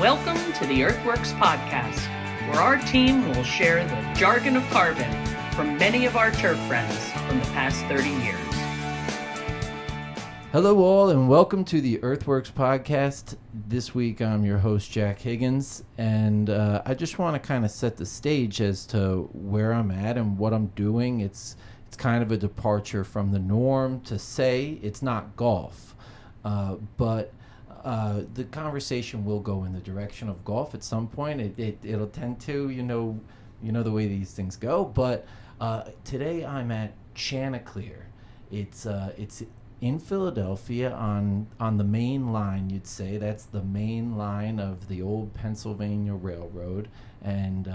Welcome to the EarthWorks podcast, where our team will share the jargon of carbon from many of our turf friends from the past 30 years. Hello all and welcome to the EarthWorks podcast. This week I'm your host Jack Higgins, and I just want to kind of set the stage as to where I'm at and what I'm doing. It's kind of a departure from the norm to say it's not golf, but the conversation will go in the direction of golf at some point. It'll tend to, you know the way these things go. But today I'm at Chanticleer. It's in Philadelphia on the main line, you'd say. That's the main line of the old Pennsylvania Railroad, and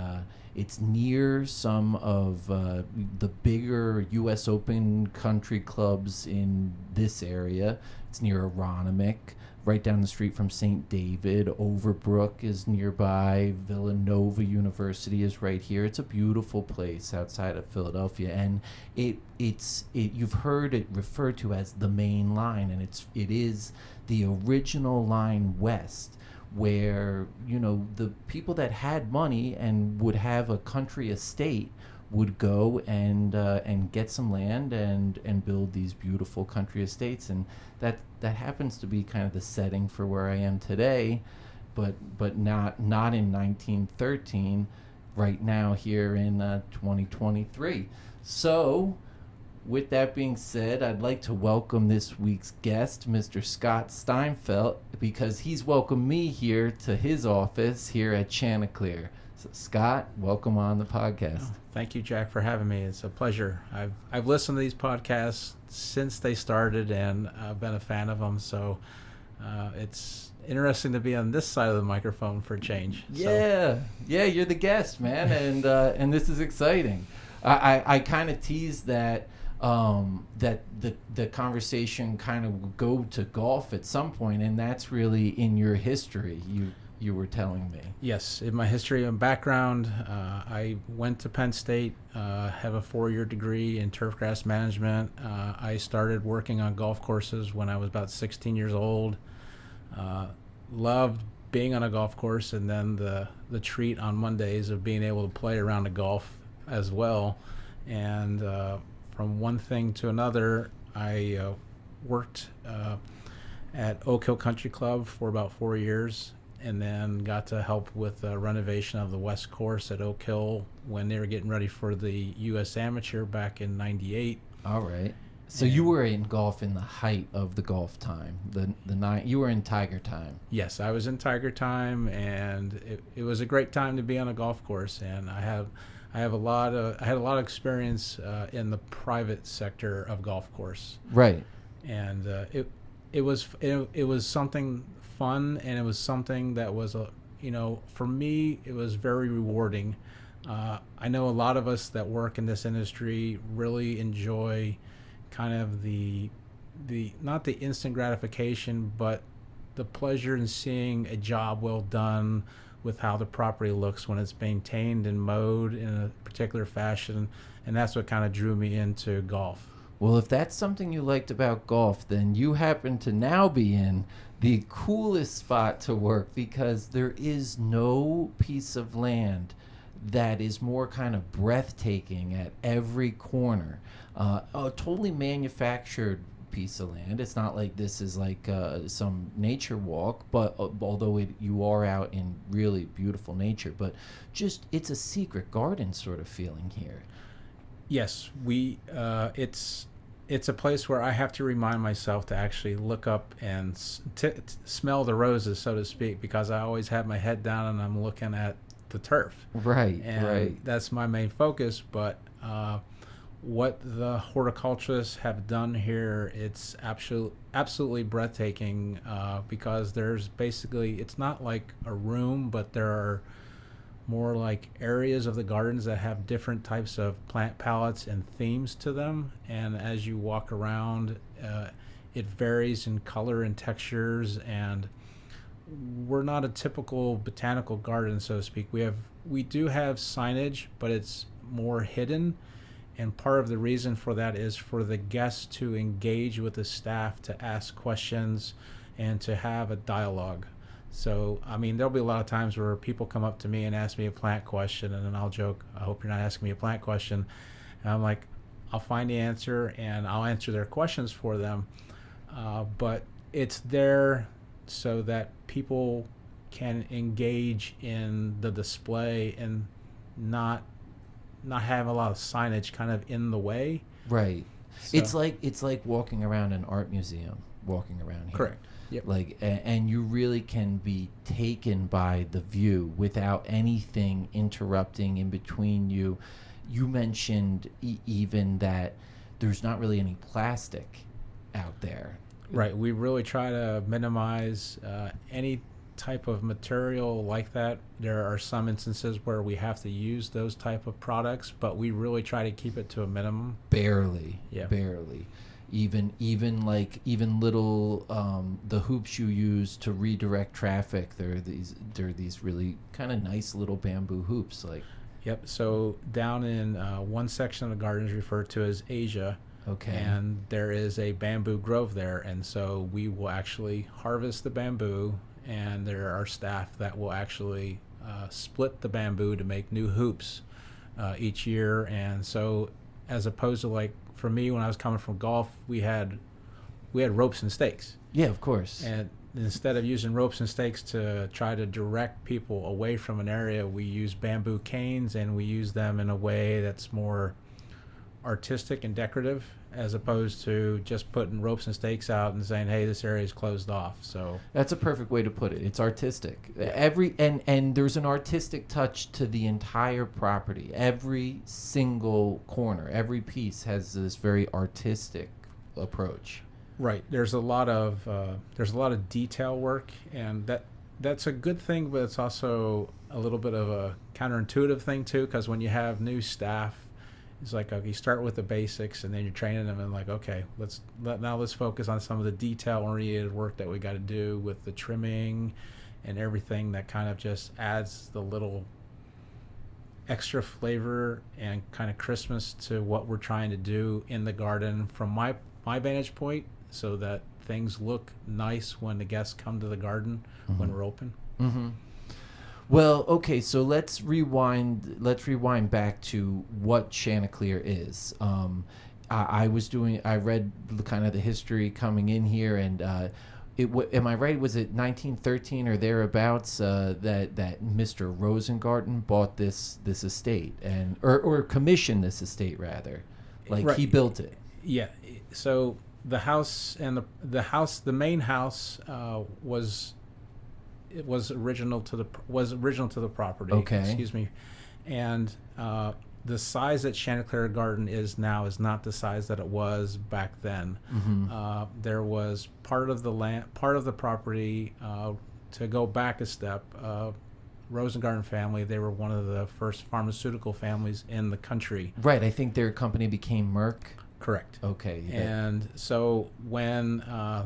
it's near some of the bigger U.S. Open country clubs in this area. It's near Aronimink, right down the street from St. David. Overbrook is nearby. Villanova University is right here. It's a beautiful place outside of Philadelphia, and you've heard it referred to as the main line, and it is the original line west, where the people that had money and would have a country estate would go and get some land and build these beautiful country estates, and that happens to be kind of the setting for where I am today, but not in 1913, right now here in 2023. So with that being said, I'd like to welcome this week's guest, Mr. Scott Steinfeldt, because he's welcomed me here to his office here at Chanticleer. So Scott, welcome on the podcast. Oh, thank you, Jack, for having me. It's a pleasure. I've listened to these podcasts since they started, and I've been a fan of them. So it's interesting to be on this side of the microphone for a change. Yeah, you're the guest, man, and this is exciting. I kind of teased that the conversation kind of will go to golf at some point, and that's really in your history. You were telling me. Yes, in my history and background, I went to Penn State, have a 4-year degree in turfgrass management. I started working on golf courses when I was about 16 years old. Loved being on a golf course, and then the treat on Mondays of being able to play around a golf as well. And from one thing to another, I worked at Oak Hill Country Club for about 4 years, and then got to help with the renovation of the West Course at Oak Hill when they were getting ready for the U.S. Amateur back in '98. All right. So you were in golf in the height of the golf time, you were in Tiger time. Yes, I was in Tiger time, and it was a great time to be on a golf course. And I had a lot of experience in the private sector of golf course. Right. And it was something fun, and it was something that was for me it was very rewarding. I know a lot of us that work in this industry really enjoy kind of the not the instant gratification, but the pleasure in seeing a job well done with how the property looks when it's maintained and mowed in a particular fashion, and that's what kind of drew me into golf. Well, if that's something you liked about golf, then you happen to now be in the coolest spot to work, because there is no piece of land that is more kind of breathtaking at every corner. A totally manufactured piece of land. It's not like this is like some nature walk, but although you are out in really beautiful nature, but just it's a secret garden sort of feeling here. Yes, it's a place where I have to remind myself to actually look up and smell the roses, so to speak, because I always have my head down and I'm looking at the turf. Right, and right. That's my main focus. But what the horticulturists have done here, it's absolutely breathtaking, because there's basically, it's not like a room, but there are more like areas of the gardens that have different types of plant palettes and themes to them. And as you walk around, it varies in color and textures. And we're not a typical botanical garden, so to speak. We do have signage, but it's more hidden. And part of the reason for that is for the guests to engage with the staff, to ask questions, and to have a dialogue. So, I mean, there'll be a lot of times where people come up to me and ask me a plant question, and then I'll joke, I hope you're not asking me a plant question. And I'm like, I'll find the answer and I'll answer their questions for them. But it's there so that people can engage in the display and not have a lot of signage kind of in the way. Right. So, It's like walking around an art museum, walking around here. correct. Yep. Like, and you really can be taken by the view without anything interrupting in between you. You mentioned even that there's not really any plastic out there. Right. We really try to minimize any type of material like that. There are some instances where we have to use those type of products, but we really try to keep it to a minimum. Barely. Yeah. Barely. Even little the hoops you use to redirect traffic. There are these really kind of nice little bamboo hoops. Like, Yep. So down in one section of the garden is referred to as Asia. okay. And there is a bamboo grove there, and so we will actually harvest the bamboo, and there are staff that will actually split the bamboo to make new hoops each year. And so, as opposed to, like, for me, when I was coming from golf, we had ropes and stakes, Yeah, of course. and instead of using ropes and stakes to try to direct people away from an area, we use bamboo canes, and we use them in a way that's more artistic and decorative, as opposed to just putting ropes and stakes out and saying, hey, this area is closed off. So That's a perfect way to put it. It's artistic. And there's an artistic touch to the entire property. Every single corner, every piece has this very artistic approach. right, there's a lot of detail work, and that's a good thing, but it's also a little bit of a counterintuitive thing too, because when you have new staff, it's like, okay, you start with the basics, and then you're training them, and like, okay, let's focus on some of the detail-oriented work that we got to do with the trimming and everything that kind of just adds the little extra flavor and kind of Christmas to what we're trying to do in the garden from my vantage point, so that things look nice when the guests come to the garden when we're open. Mm-hmm. Well, okay, so let's rewind back to what Chanticleer is. I read kind of the history coming in here, and am I right? Was it 1913 or thereabouts that Mr. Rosengarten bought this estate or commissioned this estate rather, like Right. he built it. Yeah. So the house and the main house was original to the property. Okay. Excuse me. And the size that Chanticleer Garden is now is not the size that it was back then. Mm-hmm. There was part of the property. To go back a step, Rosengarten family, they were one of the first pharmaceutical families in the country. Right, I think their company became Merck. Correct. Okay. And so when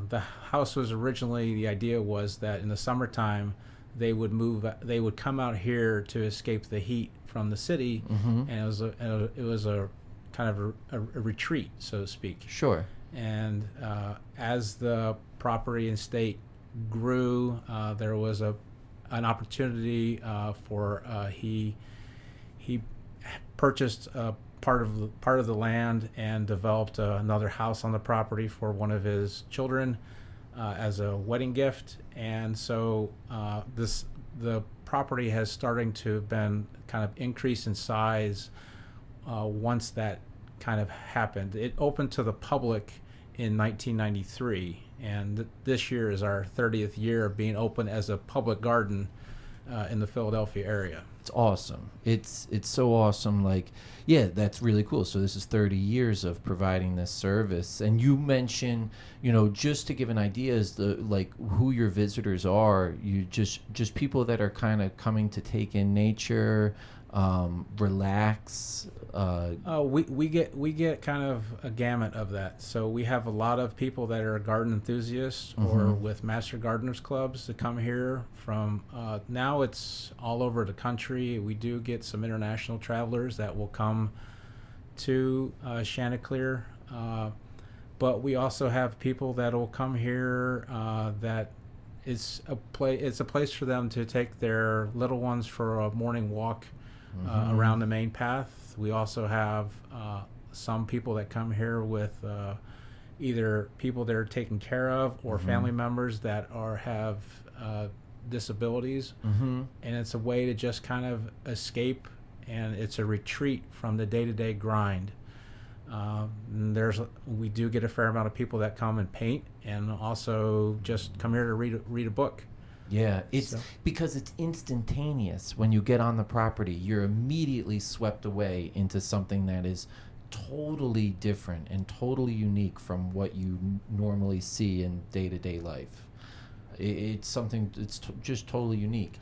the house was originally, the idea was that in the summertime they would come out here to escape the heat from the city, Mm-hmm. and it was a kind of a retreat, so to speak. Sure. And as the property and estate grew, there was an opportunity for he purchased part of the land and developed another house on the property for one of his children as a wedding gift. And so the property has starting to have been kind of increased in size once that kind of happened. It opened to the public in 1993, and this year is our 30th year of being open as a public garden in the Philadelphia area. It's awesome. It's so awesome. Like, yeah, that's really cool. So this is 30 years of providing this service. And you mentioned, just to give an idea as to like who your visitors are, you just people that are kind of coming to take in nature, relax. We get kind of a gamut of that. So we have a lot of people that are garden enthusiasts or with master gardeners clubs that come here from now it's all over the country. We do get some international travelers that will come to Chanticleer, but we also have people that will come here that it's a place for them to take their little ones for a morning walk around the main path. We also have some people that come here with either people they're taken care of or family members that have disabilities, and it's a way to just kind of escape, and it's a retreat from the day-to-day grind. We do get a fair amount of people that come and paint, and also just come here to read a book. Yeah, it's because it's instantaneous. When you get on the property, you're immediately swept away into something that is totally different and totally unique from what you normally see in day-to-day life. It's something it's just totally unique.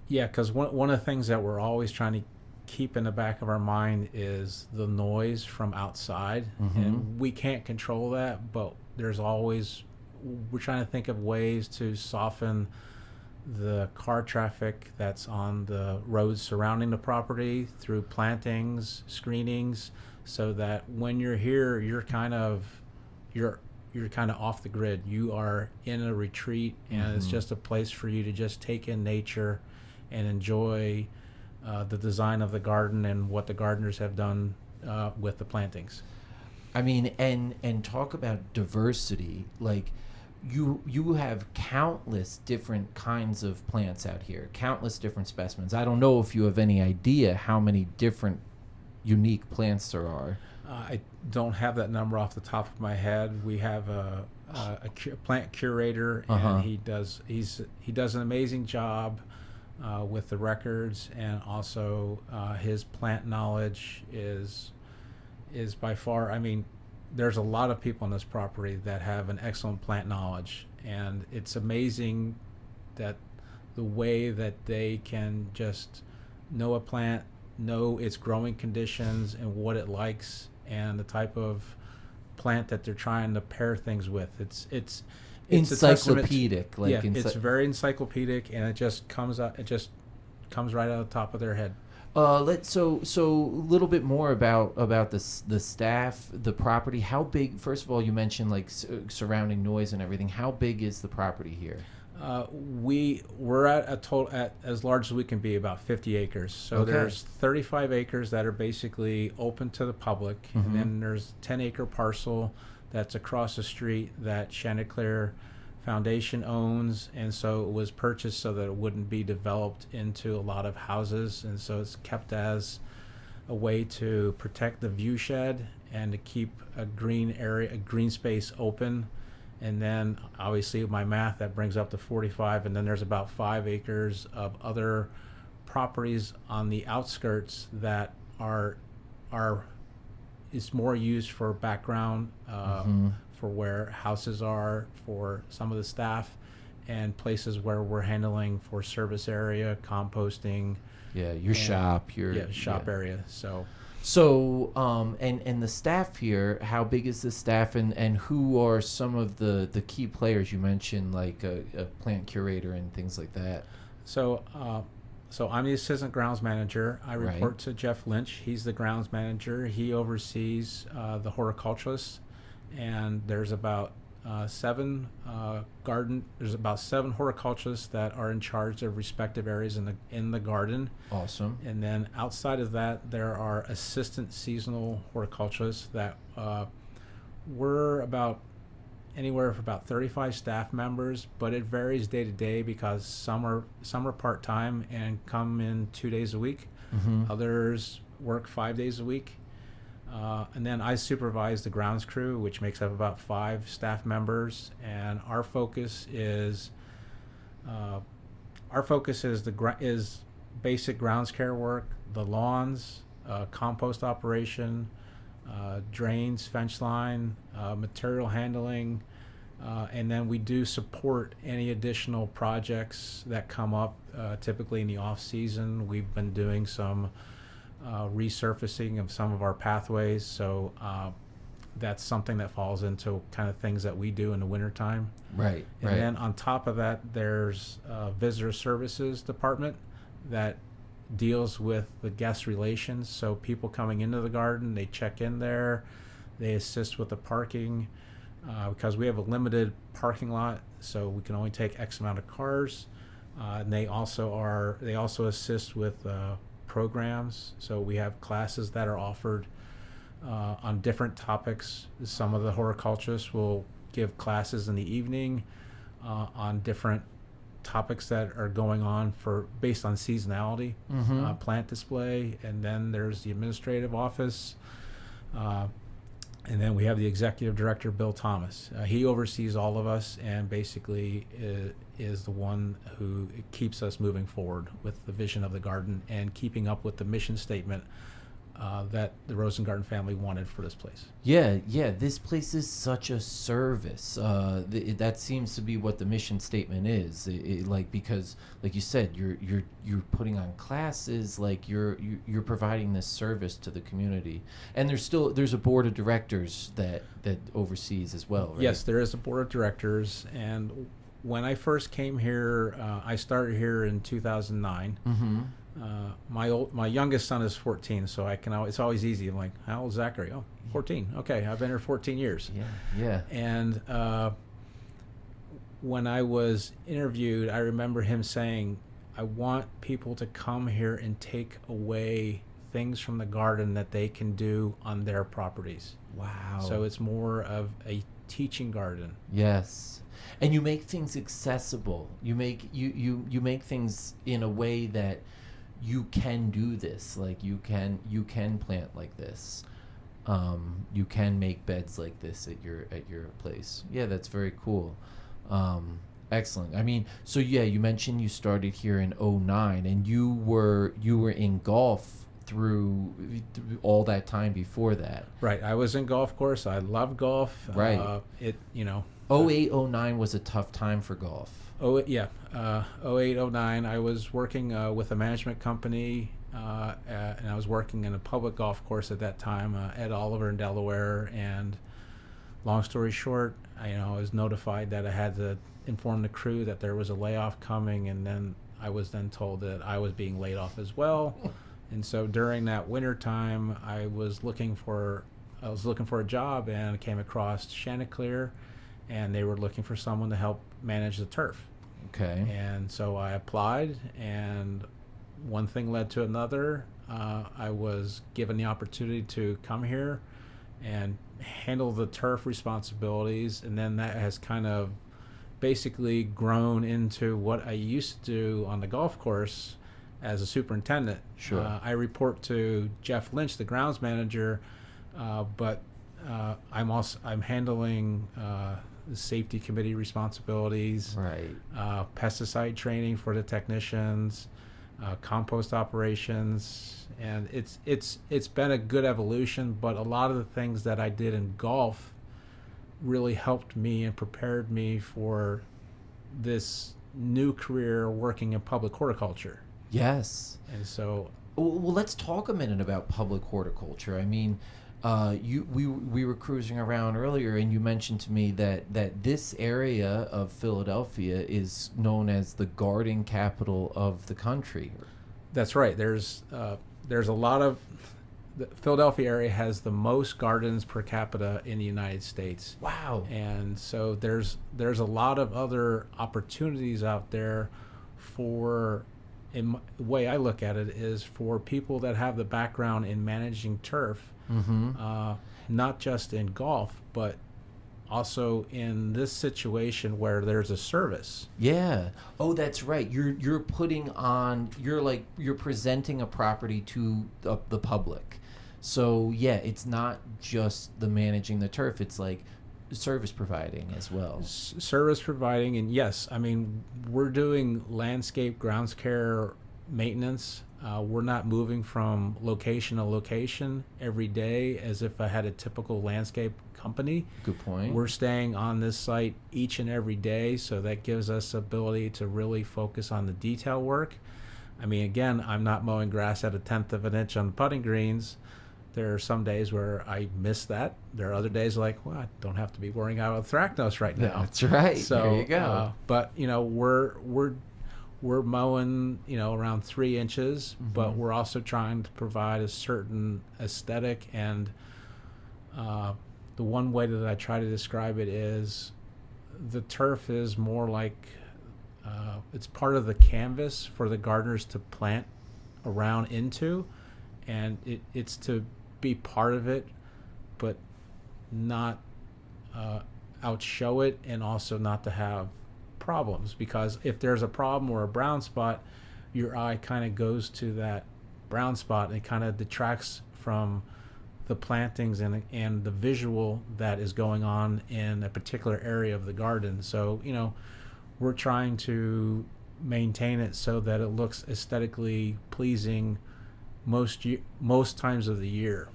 Yeah, because one of the things that we're always trying to keep in the back of our mind is the noise from outside, and we can't control that, but we're trying to think of ways to soften the car traffic that's on the roads surrounding the property through plantings, screenings, so that when you're here, you're kind of off the grid. You are in a retreat, and it's just a place for you to just take in nature and enjoy the design of the garden and what the gardeners have done with the plantings. I mean, and talk about diversity. Like, you have countless different kinds of plants out here, countless different specimens. I don't know if you have any idea how many different unique plants there are. I don't have that number off the top of my head. We have a plant curator, and he does an amazing job with the records, and also his plant knowledge is by far. I mean, there's a lot of people on this property that have an excellent plant knowledge, and it's amazing that the way that they can just know a plant, know its growing conditions and what it likes, and the type of plant that they're trying to pair things with. It's encyclopedic. It's very encyclopedic, and it just comes right out of the top of their head. So a little bit more about the staff, the property. How big? First of all, you mentioned like surrounding noise and everything. How big is the property here? We're at a total at as large as we can be, about 50 acres. So there's 35 acres that are basically open to the public, and then there's 10-acre parcel that's across the street that Chanticleer Foundation owns, and so it was purchased so that it wouldn't be developed into a lot of houses, and so it's kept as a way to protect the view shed and to keep a green area, a green space open. And then obviously with my math, that brings up to 45, and then there's about 5 acres of other properties on the outskirts that is more used for background, for where houses are for some of the staff, and places where we're handling for service area, composting. Yeah, your shop, shop area. So, and the staff here, how big is the staff, and who are some of the key players? You mentioned like a plant curator and things like that. So I'm the assistant grounds manager. I report to Jeff Lynch. He's the grounds manager. He oversees the horticulturists, and there's about 7 horticulturists that are in charge of respective areas in the garden. Awesome. And then outside of that, there are assistant seasonal horticulturists that we're about anywhere from about 35 staff members, but it varies day to day because some are part-time and come in 2 days a week. Others work 5 days a week. And then I supervise the grounds crew, which makes up about 5 staff members, and our focus is basic grounds care work, the lawns, compost operation, drains, fence line, material handling, and then we do support any additional projects that come up. Typically in the off season, we've been doing some resurfacing of some of our pathways, so that's something that falls into kind of things that we do in the wintertime. Right. And then on top of that, there's a visitor services department that deals with the guest relations. So people coming into the garden, they check in there, they assist with the parking, because we have a limited parking lot so we can only take X amount of cars. And they also assist with programs. So we have classes that are offered on different topics. Some of the horticulturists will give classes in the evening on different topics that are going on based on seasonality, plant display, and then there's the administrative office, and then we have the executive director, Bill Thomas. He oversees all of us and basically is the one who keeps us moving forward with the vision of the garden and keeping up with the mission statement that the Rosengarten family wanted for this place. Yeah, this place is such a service. That seems to be what the mission statement is. Because, like you said, you're putting on classes, like you're providing this service to the community, and there's a board of directors that oversees as well, right? Yes, there is a board of directors, and when I first came here, I started here in 2009. My youngest son is 14, so it's always easy. I'm like, how old is Zachary? Oh, 14. Okay, I've been here 14 years. Yeah. And when I was interviewed, I remember him saying, I want people to come here and take away things from the garden that they can do on their properties. Wow. So it's more of a teaching garden. Yes. And you make things accessible. You make things in a way that you can do this. Like you can plant like this. You can make beds like this at your place. Yeah, that's very cool. Excellent. I mean, so yeah, you mentioned you started here in 2009, and you were in golf through all that time before that. Right. I was in golf course. I love golf. Right. 08, 09 was a tough time for golf. 08, 09, I was working with a management company, and I was working in a public golf course at that time, Ed Oliver in Delaware. And long story short, I was notified that I had to inform the crew that there was a layoff coming, and then I was told that I was being laid off as well. And so during that winter time, I was looking for a job, and I came across Chanticleer, and they were looking for someone to help manage the turf. Okay. And so I applied, and one thing led to another. I was given the opportunity to come here and handle the turf responsibilities, and then that has kind of basically grown into what I used to do on the golf course as a superintendent. Sure. I report to Jeff Lynch, the grounds manager, but I'm handling the safety committee responsibilities, right? Pesticide training for the technicians, compost operations, and it's been a good evolution. But a lot of the things that I did in golf really helped me and prepared me for this new career working in public horticulture. Yes. And so, well, let's talk a minute about public horticulture. I mean, we were cruising around earlier, and you mentioned to me that this area of Philadelphia is known as the garden capital of the country. That's right. There's a lot of the Philadelphia area has the most gardens per capita in the United States. Wow. And so there's a lot of other opportunities out there for, in the way I look at it, is for people that have the background in managing turf. Not just in golf, but also in this situation where there's a service. Yeah. Oh, that's right. You're presenting a property to the public. So yeah, it's not just the managing the turf. It's like service providing as well. Service providing, and yes, I mean, we're doing landscape grounds care maintenance. We're not moving from location to location every day as if I had a typical landscape company. Good point. We're staying on this site each and every day, so that gives us ability to really focus on the detail work. I mean, again, I'm not mowing grass at 1/10 of an inch on the putting greens. There are some days where I miss that. There are other days like, well, I don't have to be worrying about anthracnose right now. That's right. So, there you go. But we're mowing, around 3 inches, but we're also trying to provide a certain aesthetic. And the one way that I try to describe it is the turf is more like it's part of the canvas for the gardeners to plant around into, and it's to be part of it, but not outshow it, and also not to have problems, because if there's a problem or a brown spot, your eye kind of goes to that brown spot and it kind of detracts from the plantings and the visual that is going on in a particular area of the garden. So, we're trying to maintain it so that it looks aesthetically pleasing most times of the year.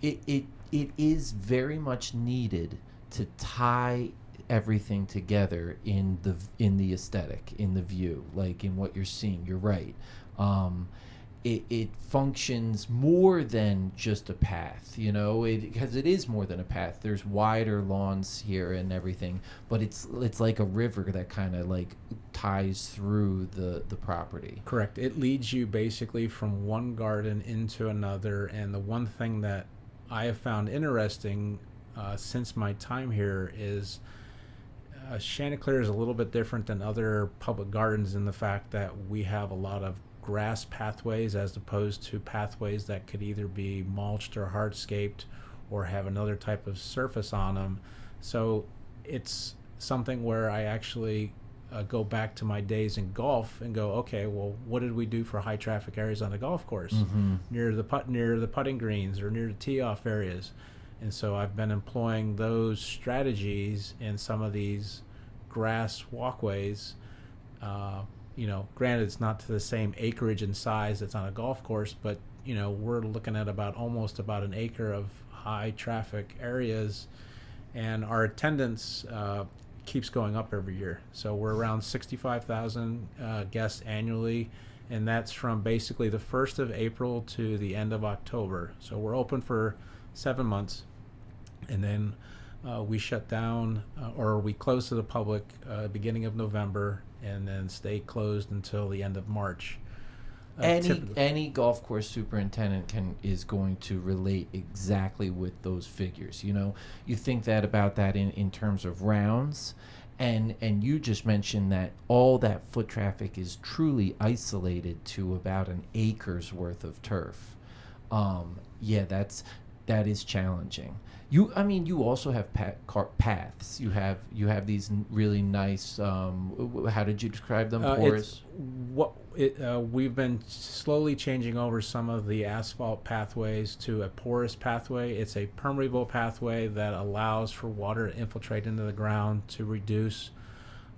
It is very much needed to tie everything together in the aesthetic, in the view, like in what you're seeing. You're right. It functions more than just a path, because it is more than a path. There's wider lawns here and everything, but it's like a river that kind of like ties through the property. Correct. It leads you basically from one garden into another. And the one thing that I have found interesting since my time here is Chanticleer is a little bit different than other public gardens in the fact that we have a lot of grass pathways as opposed to pathways that could either be mulched or hardscaped or have another type of surface on them. So it's something where I actually go back to my days in golf and go, okay, well, what did we do for high traffic areas on the golf course, near the putting greens or near the tee off areas? And so I've been employing those strategies in some of these grass walkways. Granted, it's not to the same acreage and size that's on a golf course, but we're looking at almost about an acre of high traffic areas, and our attendance keeps going up every year. So we're around 65,000 guests annually, and that's from basically the 1st of April to the end of October. So we're open for 7 months, and then we shut down or we close to the public beginning of November, and then stay closed until the end of March. Any golf course superintendent is going to relate exactly with those figures. You think about that in terms of rounds, and you just mentioned that all that foot traffic is truly isolated to about an acre's worth of turf. That is challenging. You also have paths. You have these really nice. How did you describe them? Porous. We've been slowly changing over some of the asphalt pathways to a porous pathway. It's a permeable pathway that allows for water to infiltrate into the ground to reduce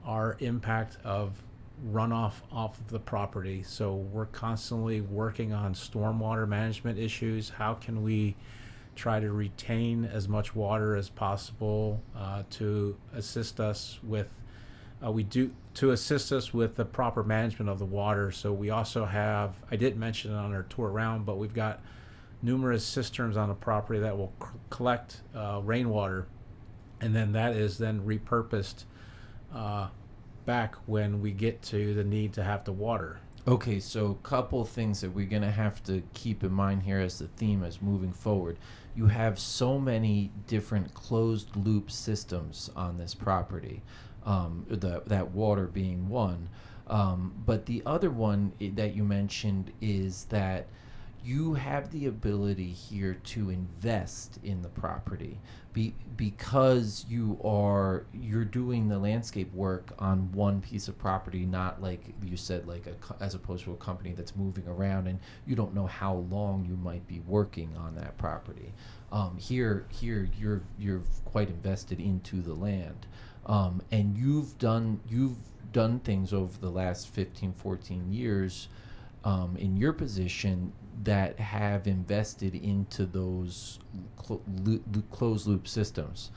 our impact of runoff off of the property. So we're constantly working on stormwater management issues. How can we try to retain as much water as possible to assist us with the proper management of the water. So we also have, I didn't mention it on our tour around, but we've got numerous cisterns on the property that will collect rainwater, and then that is then repurposed back when we get to the need to have to water. Okay, so a couple things that we're going to have to keep in mind here as the theme as moving forward. You have so many different closed loop systems on this property, that water being one. But the other one that you mentioned is that you have the ability here to invest in the property because you're doing the landscape work on one piece of property, not like you said, as opposed to a company that's moving around and you don't know how long you might be working on that property. Here you're quite invested into the land, and you've done things over the last 15-14 years in your position that have invested into those closed loop systems,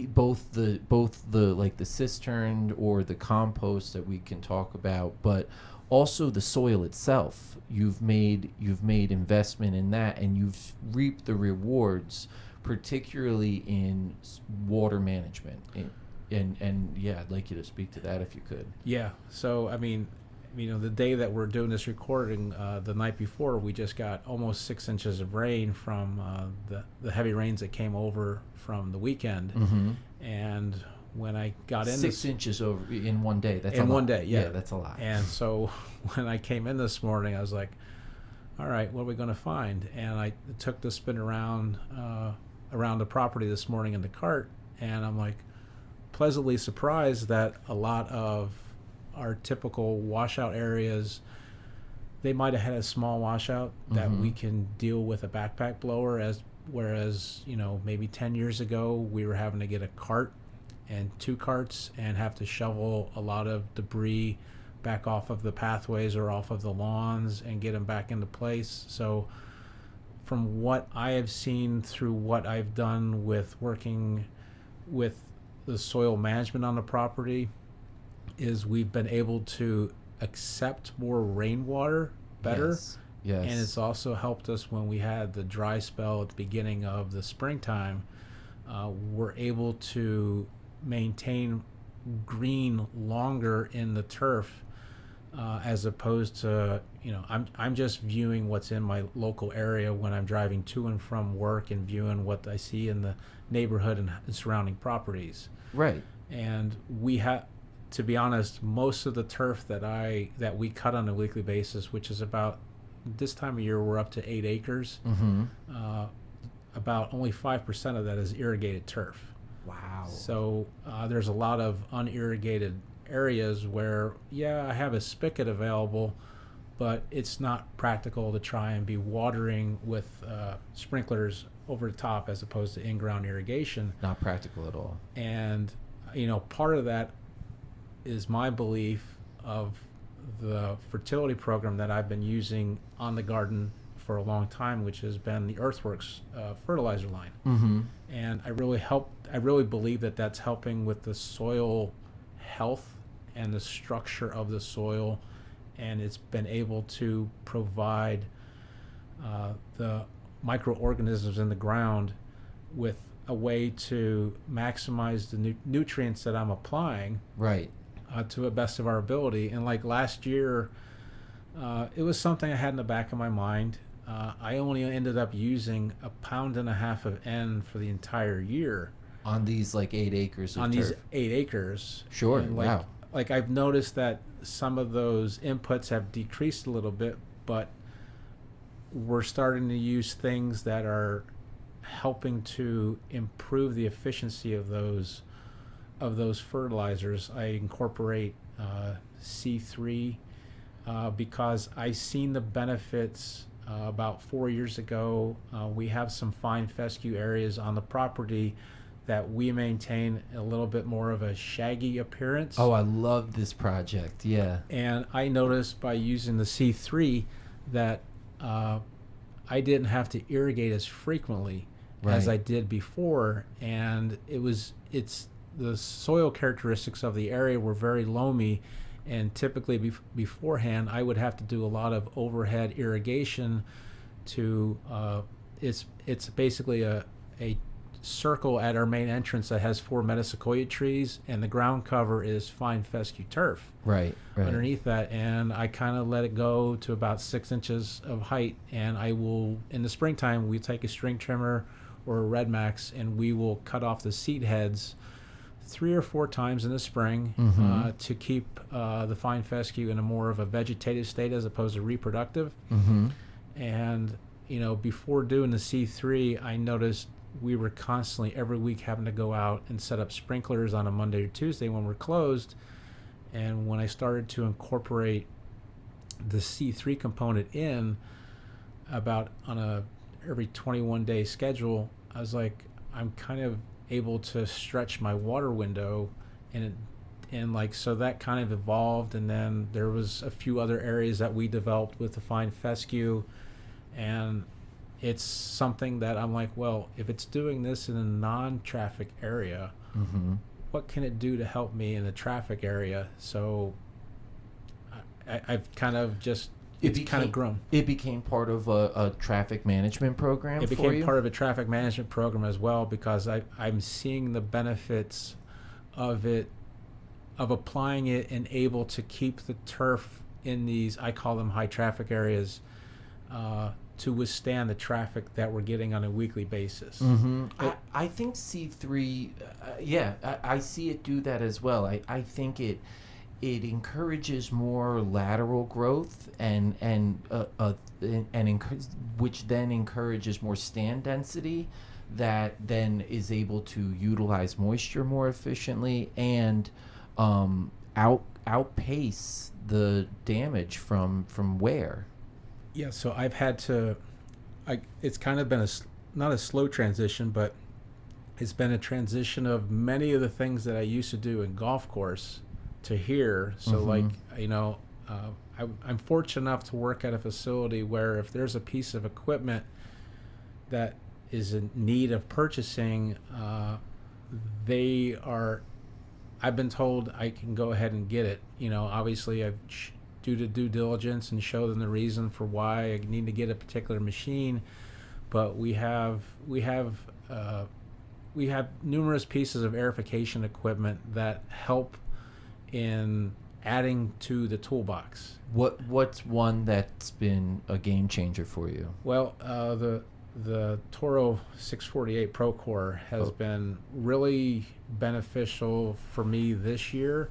both the like the cistern or the compost that we can talk about, but also the soil itself. You've made investment in that, and you've reaped the rewards, particularly in water management. And yeah, I'd like you to speak to that if you could. Yeah. So the day that we're doing this recording, the night before, we just got almost 6 inches of rain from the heavy rains that came over from the weekend. Mm-hmm. And when I got in 6 inches over in one day. That's a in lot. one day, yeah. That's a lot. And so when I came in this morning, I was like, all right, what are we going to find? And I took the spin around the property this morning in the cart, and I'm like pleasantly surprised that a lot of our typical washout areas, they might have had a small washout that we can deal with a backpack blower, whereas maybe 10 years ago we were having to get a cart and 2 carts and have to shovel a lot of debris back off of the pathways or off of the lawns and get them back into place. So from what I have seen through what I've done with working with the soil management on the property, is we've been able to accept more rainwater better. Yes. And it's also helped us when we had the dry spell at the beginning of the springtime. We're able to maintain green longer in the turf, as opposed to, I'm just viewing what's in my local area when I'm driving to and from work and viewing what I see in the neighborhood and surrounding properties. Right. And we have, to be honest, most of the turf that we cut on a weekly basis, which is about this time of year, we're up to 8 acres. About only 5% of that is irrigated turf. Wow. So there's a lot of unirrigated areas where, I have a spigot available, but it's not practical to try and be watering with sprinklers over the top as opposed to in-ground irrigation. Not practical at all. And, part of that is my belief of the fertility program that I've been using on the garden for a long time, which has been the EarthWorks fertilizer line. And I really believe that that's helping with the soil health and the structure of the soil, and it's been able to provide the microorganisms in the ground with a way to maximize the nutrients that I'm applying. Right. To the best of our ability. And like last year, it was something I had in the back of my mind. I only ended up using 1.5 pounds of N for the entire year. On these 8 acres of on turf. These 8 acres. Sure. And Wow. Like I've noticed that some of those inputs have decreased a little bit, but we're starting to use things that are helping to improve the efficiency of those fertilizers. I incorporate C3 because I seen the benefits about 4 years ago. We have some fine fescue areas on the property that we maintain a little bit more of a shaggy appearance. Oh, I love this project. Yeah. And I noticed by using the C3 that I didn't have to irrigate as frequently as I did before, and it's the soil characteristics of the area were very loamy, and typically beforehand I would have to do a lot of overhead irrigation to it's basically a circle at our main entrance that has 4 metasequoia trees, and the ground cover is fine fescue turf Right. underneath that, and I kind of let it go to about 6 inches of height, and I will, in the springtime, we take a string trimmer or a Red Max and we will cut off the seed heads 3 or 4 times in the spring to keep the fine fescue in a more of a vegetative state as opposed to reproductive. And before doing the C3, I noticed we were constantly every week having to go out and set up sprinklers on a Monday or Tuesday when we're closed. And when I started to incorporate the C3 component in about on a every 21-day schedule, I was like, I'm kind of able to stretch my water window, and so that kind of evolved. And then there was a few other areas that we developed with the fine fescue, and it's something that I'm like, well, if it's doing this in a non-traffic area, what can it do to help me in the traffic area? So I've kind of just kind of grown. It became part of a traffic management program. It became part of a traffic management program as well, because I'm seeing the benefits of applying it and able to keep the turf in these, I call them high traffic areas, to withstand the traffic that we're getting on a weekly basis. Mm-hmm. I think C3, I see it do that as well. I think it encourages more lateral growth which then encourages more stand density, that then is able to utilize moisture more efficiently and outpace the damage from wear. Yeah, so I've had to, it's kind of been not a slow transition, but it's been a transition of many of the things that I used to do in golf course to here. So I'm fortunate enough to work at a facility where if there's a piece of equipment that is in need of purchasing, I've been told I can go ahead and get it. Obviously I've do the due diligence and show them the reason for why I need to get a particular machine, but we have numerous pieces of aerification equipment that help in adding to the toolbox. What's one that's been a game changer for you? Well, the Toro 648 Procore has been really beneficial for me this year,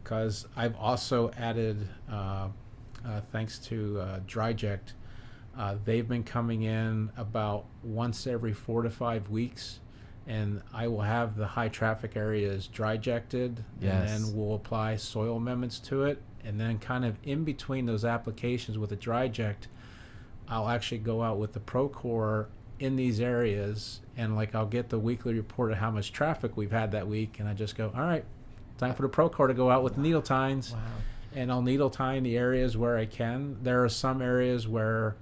because I've also added, thanks to DryJect, they've been coming in about once every 4 to 5 weeks, and I will have the high traffic areas DryJected, yes, and then we'll apply soil amendments to it, and then kind of in between those applications with the DryJect, I'll actually go out with the Procore in these areas, and I'll get the weekly report of how much traffic we've had that week, and I just go, all right, time for the Procore to go out with needle tines. Wow. And I'll needle tine the areas where I can. There are some areas where,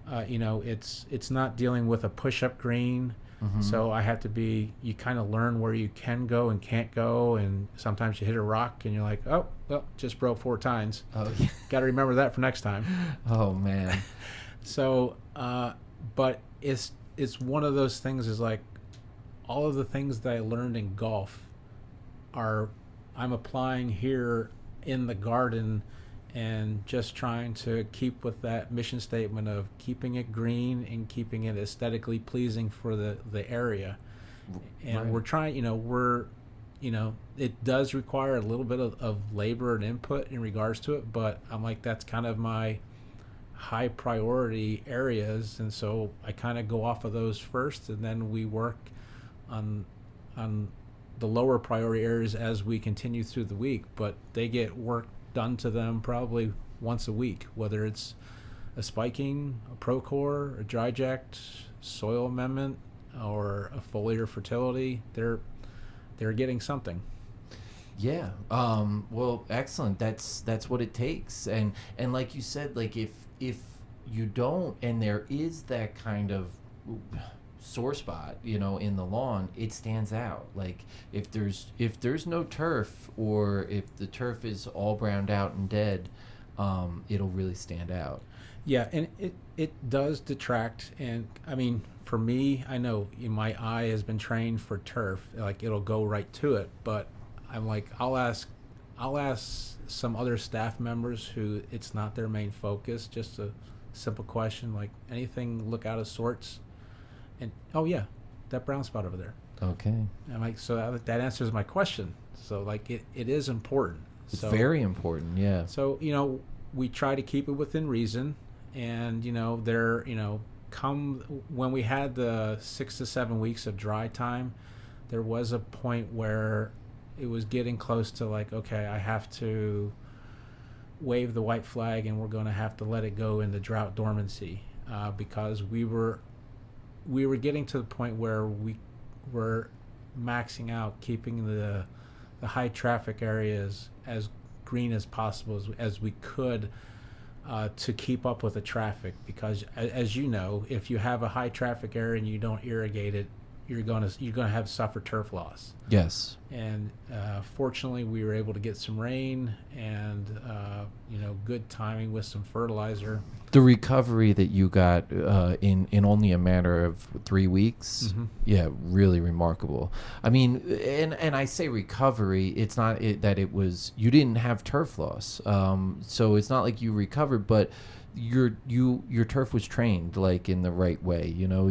it's not dealing with a push-up green, Mm-hmm. so I have to you kind of learn where you can go and can't go, and sometimes you hit a rock and you're like, oh, well, just broke 4 tines. Oh, yeah. Got to remember that for next time. Oh, man. So, but it's one of those things is all of the things that I learned in golf I'm applying here in the garden, and just trying to keep with that mission statement of keeping it green and keeping it aesthetically pleasing for the area. And right. We're trying, it does require a little bit of labor and input in regards to it, but I'm that's kind of my high priority areas, and so I kind of go off of those first, and then we work on the lower priority areas as we continue through the week, but they get work done to them probably once a week, whether it's a spiking, a Procore, a DryJect, soil amendment, or a foliar fertility. They're getting something. Yeah. Well, excellent. That's what it takes. And like you said, if you don't, and there is that kind of sore spot, in the lawn, it stands out. If there's no turf, or if the turf is all browned out and dead, it'll really stand out. Yeah, and it does detract. And I mean, for me, I know my eye has been trained for turf. It'll go right to it. But I'm I'll ask some other staff members who it's not their main focus, just a simple question anything look out of sorts. And oh yeah, that brown spot over there. Okay. I'm so that answers my question. So it is important. It's very important. Yeah. So we try to keep it within reason, and come when we had the 6 to 7 weeks of dry time, there was a point where it was getting close to okay, I have to wave the white flag, and we're going to have to let it go in the drought dormancy, because we were getting to the point where we were maxing out, keeping the high traffic areas as green as possible as we could, to keep up with the traffic, because as you know, if you have a high traffic area and you don't irrigate it, you're going to suffer turf loss. Yes. And fortunately we were able to get some rain and good timing with some fertilizer. The recovery that you got in only a matter of 3 weeks, Mm-hmm. yeah, really remarkable. I mean, and I say recovery, it's not that it was, you didn't have turf loss, so it's not like you recovered, but your turf was trained like in the right way. You know,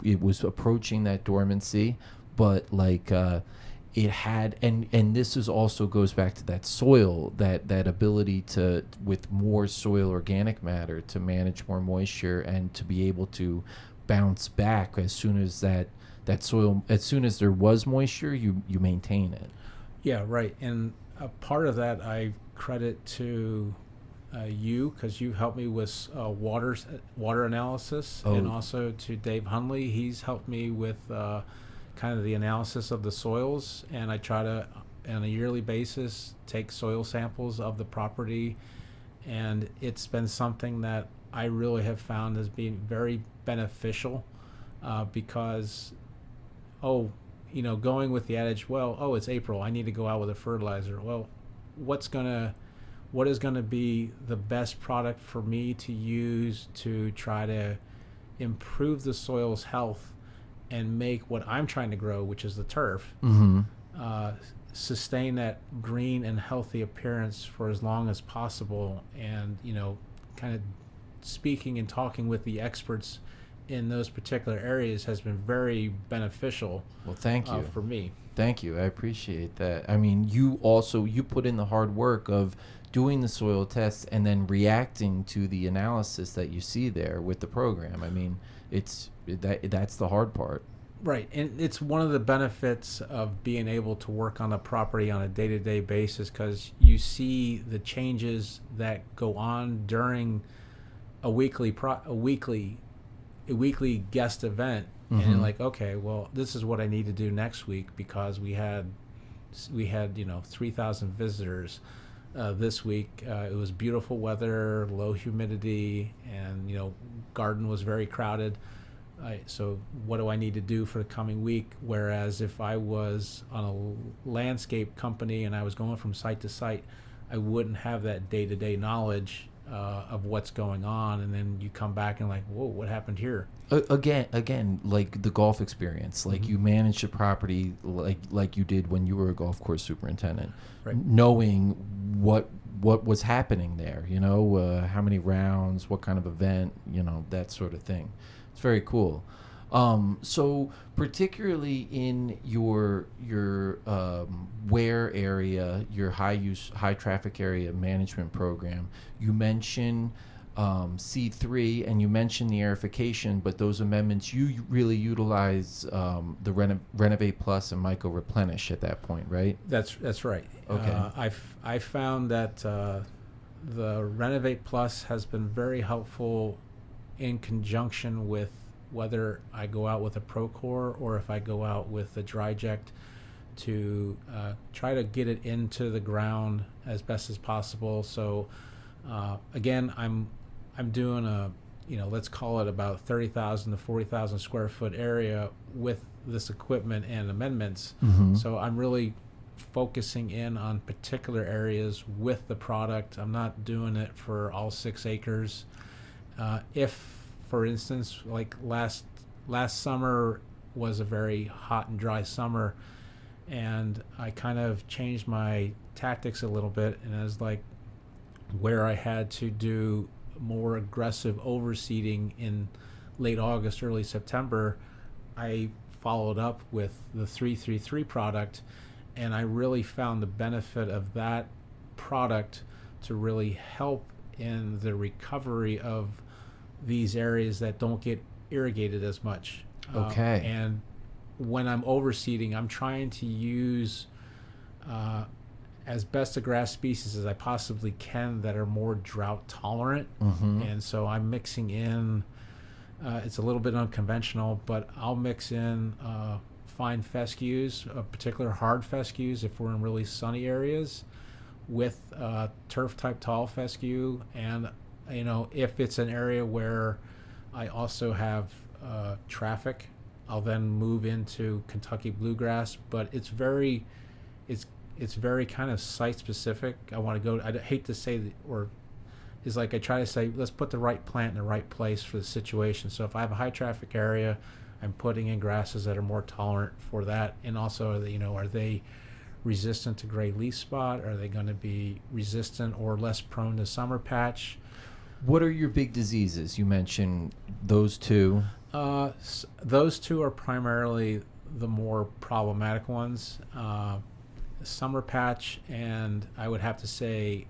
it was approaching that dormancy, but like it had, and this is also goes back to that soil, that ability to, with more soil organic matter, to manage more moisture and to be able to bounce back as soon as that soil, as soon as there was moisture, you maintain it. Yeah, right. And a part of that I credit to you, because you helped me with water analysis, and also to Dave Hunley. He's helped me with kind of the analysis of the soils, and I try to, on a yearly basis, take soil samples of the property, and it's been something that I really have found as being very beneficial, because, going with the adage, well, it's April, I need to go out with a fertilizer. Well, what is going to be the best product for me to use to try to improve the soil's health and make what I'm trying to grow, which is the turf, sustain that green and healthy appearance for as long as possible. And, kind of speaking and talking with the experts in those particular areas has been very beneficial. Well, thank you. For me. Thank you. I appreciate that. I mean, you put in the hard work of doing the soil tests and then reacting to the analysis that you see there with the program. I mean, that's the hard part. Right, and it's one of the benefits of being able to work on a property on a day-to-day basis, because you see the changes that go on during a weekly guest event, and you're like, okay, well, this is what I need to do next week, because we had 3,000 visitors this week. It was beautiful weather, low humidity, and garden was very crowded. So what do I need to do for the coming week? Whereas if I was on a landscape company and I was going from site to site, I wouldn't have that day-to-day knowledge of what's going on. And then you come back and like, whoa, what happened here? Again, like the golf experience, like you manage the property like you did when you were a golf course superintendent, right. Knowing what was happening there, how many rounds, what kind of event, that sort of thing. It's very cool. So particularly in your Ware area, your high traffic area management program, you mentioned C3 and you mentioned the aerification, but those amendments, you really utilize the Renovate Plus and Myco Replenish at that point, right? That's right. Okay. I found that the Renovate Plus has been very helpful in conjunction with whether I go out with a Procore or if I go out with a Dryject, to try to get it into the ground as best as possible. So again, I'm doing let's call it about 30,000 to 40,000 square foot area with this equipment and amendments. So I'm really focusing in on particular areas with the product. I'm not doing it for all 6 acres. If, for instance, like last summer was a very hot and dry summer, and I kind of changed my tactics a little bit, and it was like where I had to do more aggressive overseeding in late August, early September, I followed up with the 333 product, and I really found the benefit of that product to really help in the recovery of these areas that don't get irrigated as much. Okay. And when I'm overseeding, I'm trying to use as best a grass species as I possibly can that are more drought tolerant. And so I'm mixing in, it's a little bit unconventional, but I'll mix in fine fescues, particular hard fescues if we're in really sunny areas, with turf type tall fescue. And if it's an area where I also have traffic, I'll then move into Kentucky bluegrass. But it's it's very kind of site specific. I want to go. I hate to say or is like I try to say, let's put the right plant in the right place for the situation. So if I have a high traffic area, I'm putting in grasses that are more tolerant for that, and also, are they resistant to gray leaf spot? Are they going to be resistant or less prone to summer patch? What are your big diseases? You mentioned those two. Those two are primarily the more problematic ones. Summer patch, and I would have to say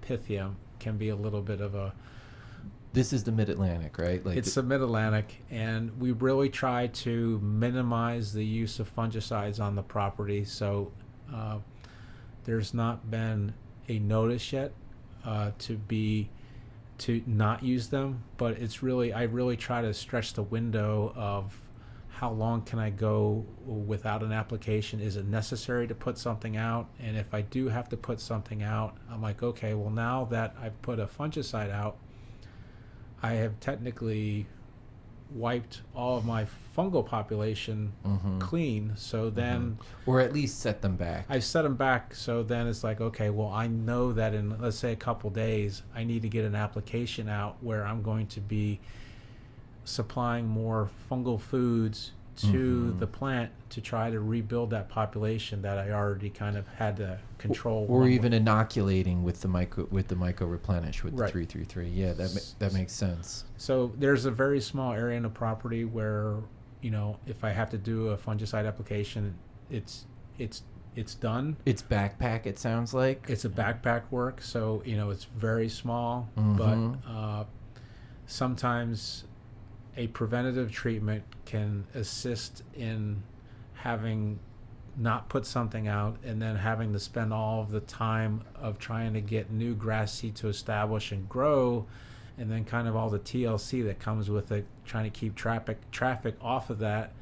Pythium can be a little bit of a... This is the Mid-Atlantic, right? It's the Mid-Atlantic, and we really try to minimize the use of fungicides on the property. So there's not been a notice yet to not use them, but I really try to stretch the window of how long can I go without an application. Is it necessary to put something out? And if I do have to put something out, I'm like, okay, well, now that I've put a fungicide out, I have technically wiped all of my fungal population clean. So then, or at least set them back. I set them back. So then it's like, okay, well, I know that in, let's say, a couple days, I need to get an application out where I'm going to be supplying more fungal foods to the plant to try to rebuild that population that I already kind of had to control. Or even inoculating with the micro replenish with the Right. 333. Yeah, that makes sense. So there's a very small area in the property where, if I have to do a fungicide application, it's done. It's backpack, it sounds like. It's a backpack work, so it's very small, but sometimes a preventative treatment can assist in having not put something out and then having to spend all of the time of trying to get new grass seed to establish and grow, and then kind of all the TLC that comes with it, trying to keep traffic off of that,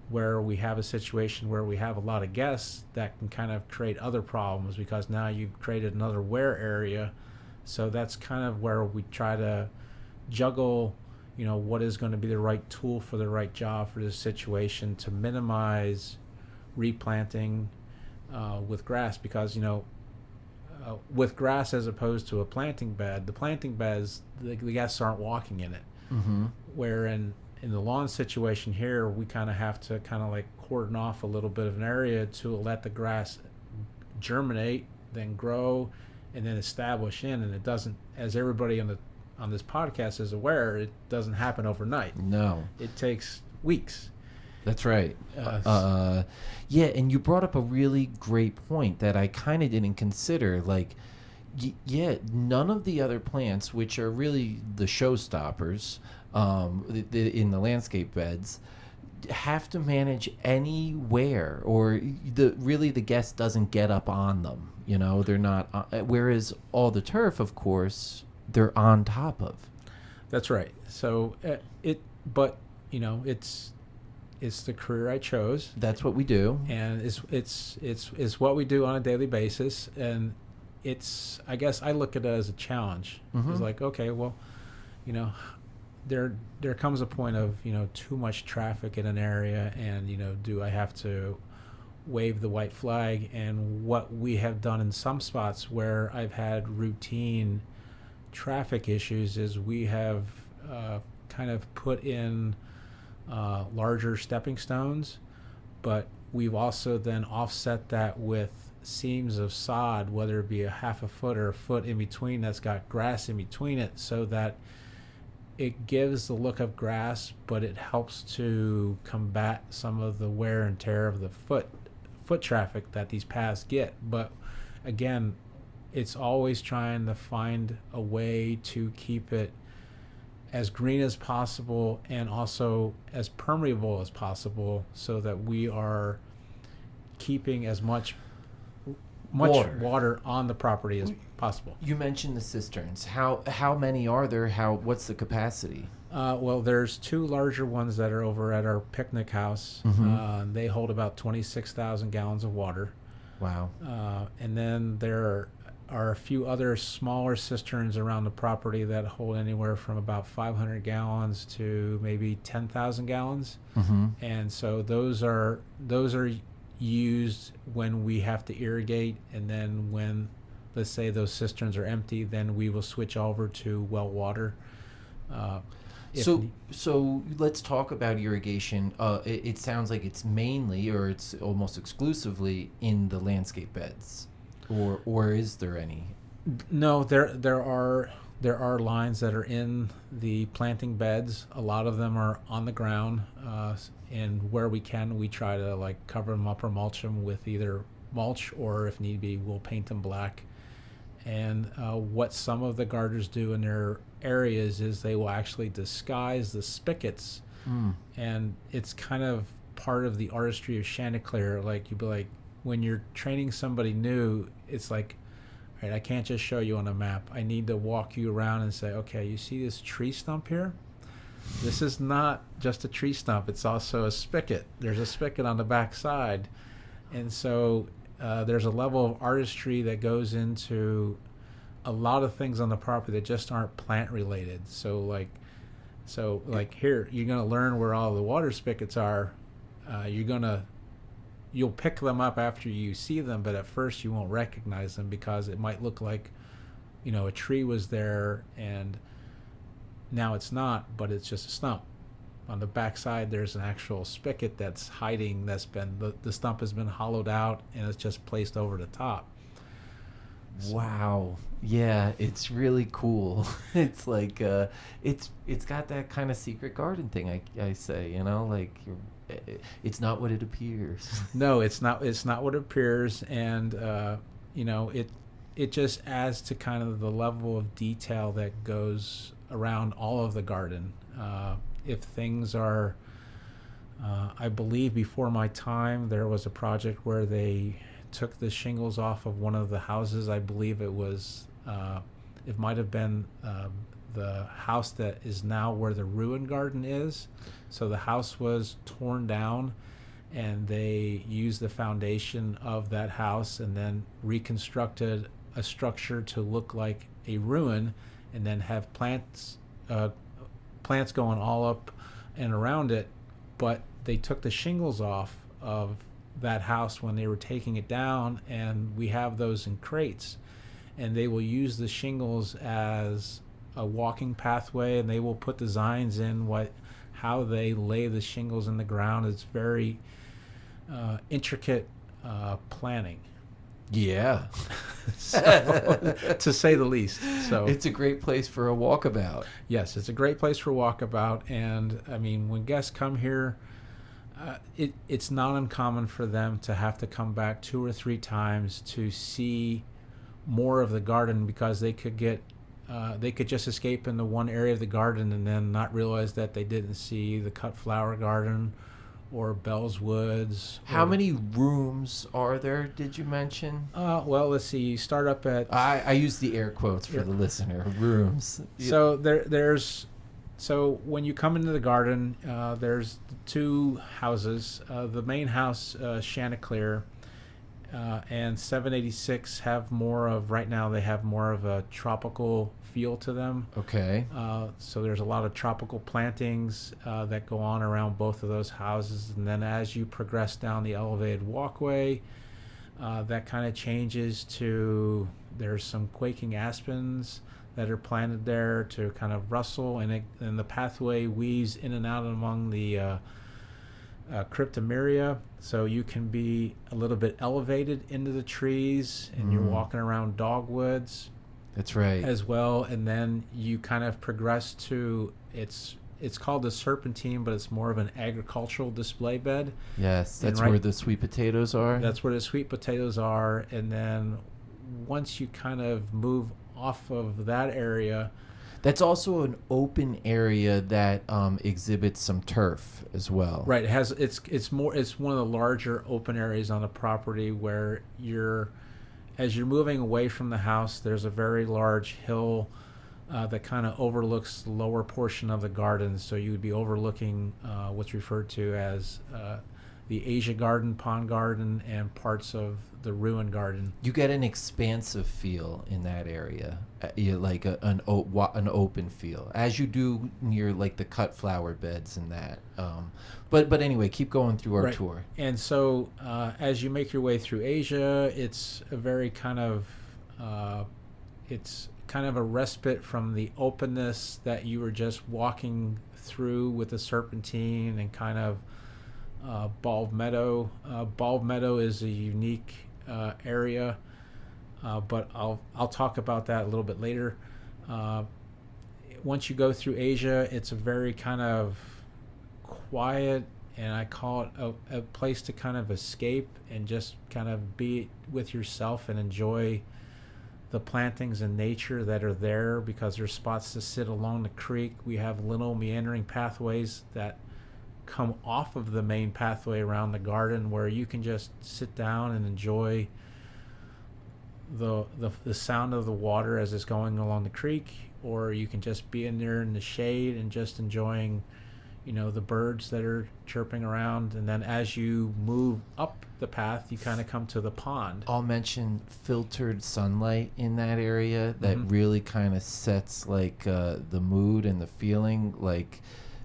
where we have a situation where we have a lot of guests that can kind of create other problems because now you've created another wear area. So that's kind of where we try to juggle what is going to be the right tool for the right job for this situation to minimize replanting with grass, because with grass as opposed to a planting bed, the planting beds, the guests aren't walking in it. Where in the lawn situation here, we kind of have to like cordon off a little bit of an area to let the grass germinate, then grow, and then establish in. And it doesn't, as everybody on this podcast is aware, it doesn't happen overnight. No. It takes weeks. That's right. Yeah, and you brought up a really great point that I kind of didn't consider. Like, none of the other plants, which are really the showstoppers in the landscape beds, have to manage any wear, or the guest doesn't get up on them. They're not. Whereas all the turf, of course, they're on top of. That's right. So it's the career I chose. That's what we do, and it's what we do on a daily basis, and I guess I look at it as a challenge. It's like, okay, well, there comes a point of too much traffic in an area, and do I have to wave the white flag? And what we have done in some spots where I've had routine traffic issues is we have kind of put in larger stepping stones, but we've also then offset that with seams of sod, whether it be a half a foot or a foot in between, that's got grass in between it, so that it gives the look of grass, but it helps to combat some of the wear and tear of the foot traffic that these paths get. But again, it's always trying to find a way to keep it as green as possible and also as permeable as possible, so that we are keeping as much water on the property as possible. You mentioned the cisterns. How many are there? What's the capacity? Well, there's two larger ones that are over at our picnic house. They hold about 26,000 gallons of water. Wow. And then there are a few other smaller cisterns around the property that hold anywhere from about 500 gallons to maybe 10,000 gallons. And so those are used when we have to irrigate, and then when, let's say, those cisterns are empty, then we will switch over to well water. So let's talk about irrigation. It sounds like it's mainly, or it's almost exclusively, in the landscape beds, or is there any? No, there are lines that are in the planting beds. A lot of them are on the ground, and where we can, we try to like cover them up or mulch them with either mulch, or if need be, we'll paint them black. And what some of the gardeners do in their areas is they will actually disguise the spigots, and it's kind of part of the artistry of Chanticleer. Like, you'd be like, when you're training somebody new, it's like, all right, I can't just show you on a map. I need to walk you around and say, okay, you see this tree stump here? This is not just a tree stump. It's also a spigot. There's a spigot on the back side. And so there's a level of artistry that goes into a lot of things on the property that just aren't plant related. So like here, you're going to learn where all the water spigots are. You'll pick them up after you see them, but at first you won't recognize them because it might look like, a tree was there and now it's not, but it's just a stump. On the backside, there's an actual spigot that's hiding. The stump has been hollowed out and it's just placed over the top. Wow. Yeah, it's really cool. It's like it's got that kind of secret garden thing. I say, like it's not what it appears. No, it's not what it appears, and it just adds to kind of the level of detail that goes around all of the garden. If things are, I believe before my time, there was a project where they took the shingles off of one of the houses. I believe it was, it might have been the house that is now where the ruin garden is. So the house was torn down, and they used the foundation of that house and then reconstructed a structure to look like a ruin, and then have plants going all up and around it. But they took the shingles off of that house when they were taking it down, and we have those in crates, and they will use the shingles as a walking pathway, and they will put designs in how they lay the shingles in the ground. It's very intricate planning. Yeah. To say the least. So it's a great place for a walkabout. Yes, it's a great place for walkabout, and I mean, when guests come here, it's not uncommon for them to have to come back 2 or 3 times to see more of the garden, because they could just escape into one area of the garden and then not realize that they didn't see the cut flower garden or Bell's Woods. How many rooms are there, did you mention? Well, let's see. You start up at... I use the air quotes for the listener. Rooms. So So when you come into the garden, there's 2 houses. The main house, Chanticleer, and 786 right now they have more of a tropical feel to them. Okay. So there's a lot of tropical plantings that go on around both of those houses. And then as you progress down the elevated walkway, that kind of changes to, there's some quaking aspens that are planted there to kind of rustle, and the pathway weaves in and out among the cryptomeria, so you can be a little bit elevated into the trees, and you're walking around dogwoods. That's right. As well, and then you kind of progress to, it's called the Serpentine, but it's more of an agricultural display bed. Yes, that's where the sweet potatoes are. That's where the sweet potatoes are, and then once you kind of move off of that area, that's also an open area that exhibits some turf as well. Right. It's one of the larger open areas on the property where as you're moving away from the house, there's a very large hill that kind of overlooks the lower portion of the garden. So you would be overlooking what's referred to as the Asia garden, pond garden, and parts of the ruin garden. You get an expansive feel in that area, like an open feel, as you do near like the cut flower beds and that. But anyway, keep going through our tour. And so as you make your way through Asia, it's a very kind of a respite from the openness that you were just walking through with the serpentine and kind of Bald Meadow. Bald Meadow is a unique area, but I'll talk about that a little bit later. Once you go through Asia, it's a very kind of quiet, and I call it a place to kind of escape and just kind of be with yourself and enjoy the plantings and nature that are there, because there's spots to sit along the creek. We have little meandering pathways that come off of the main pathway around the garden, where you can just sit down and enjoy the sound of the water as it's going along the creek, or you can just be in there in the shade and just enjoying, the birds that are chirping around. And then as you move up the path, you kind of come to the pond. I'll mention filtered sunlight in that area that really kind of sets like the mood and the feeling. Like,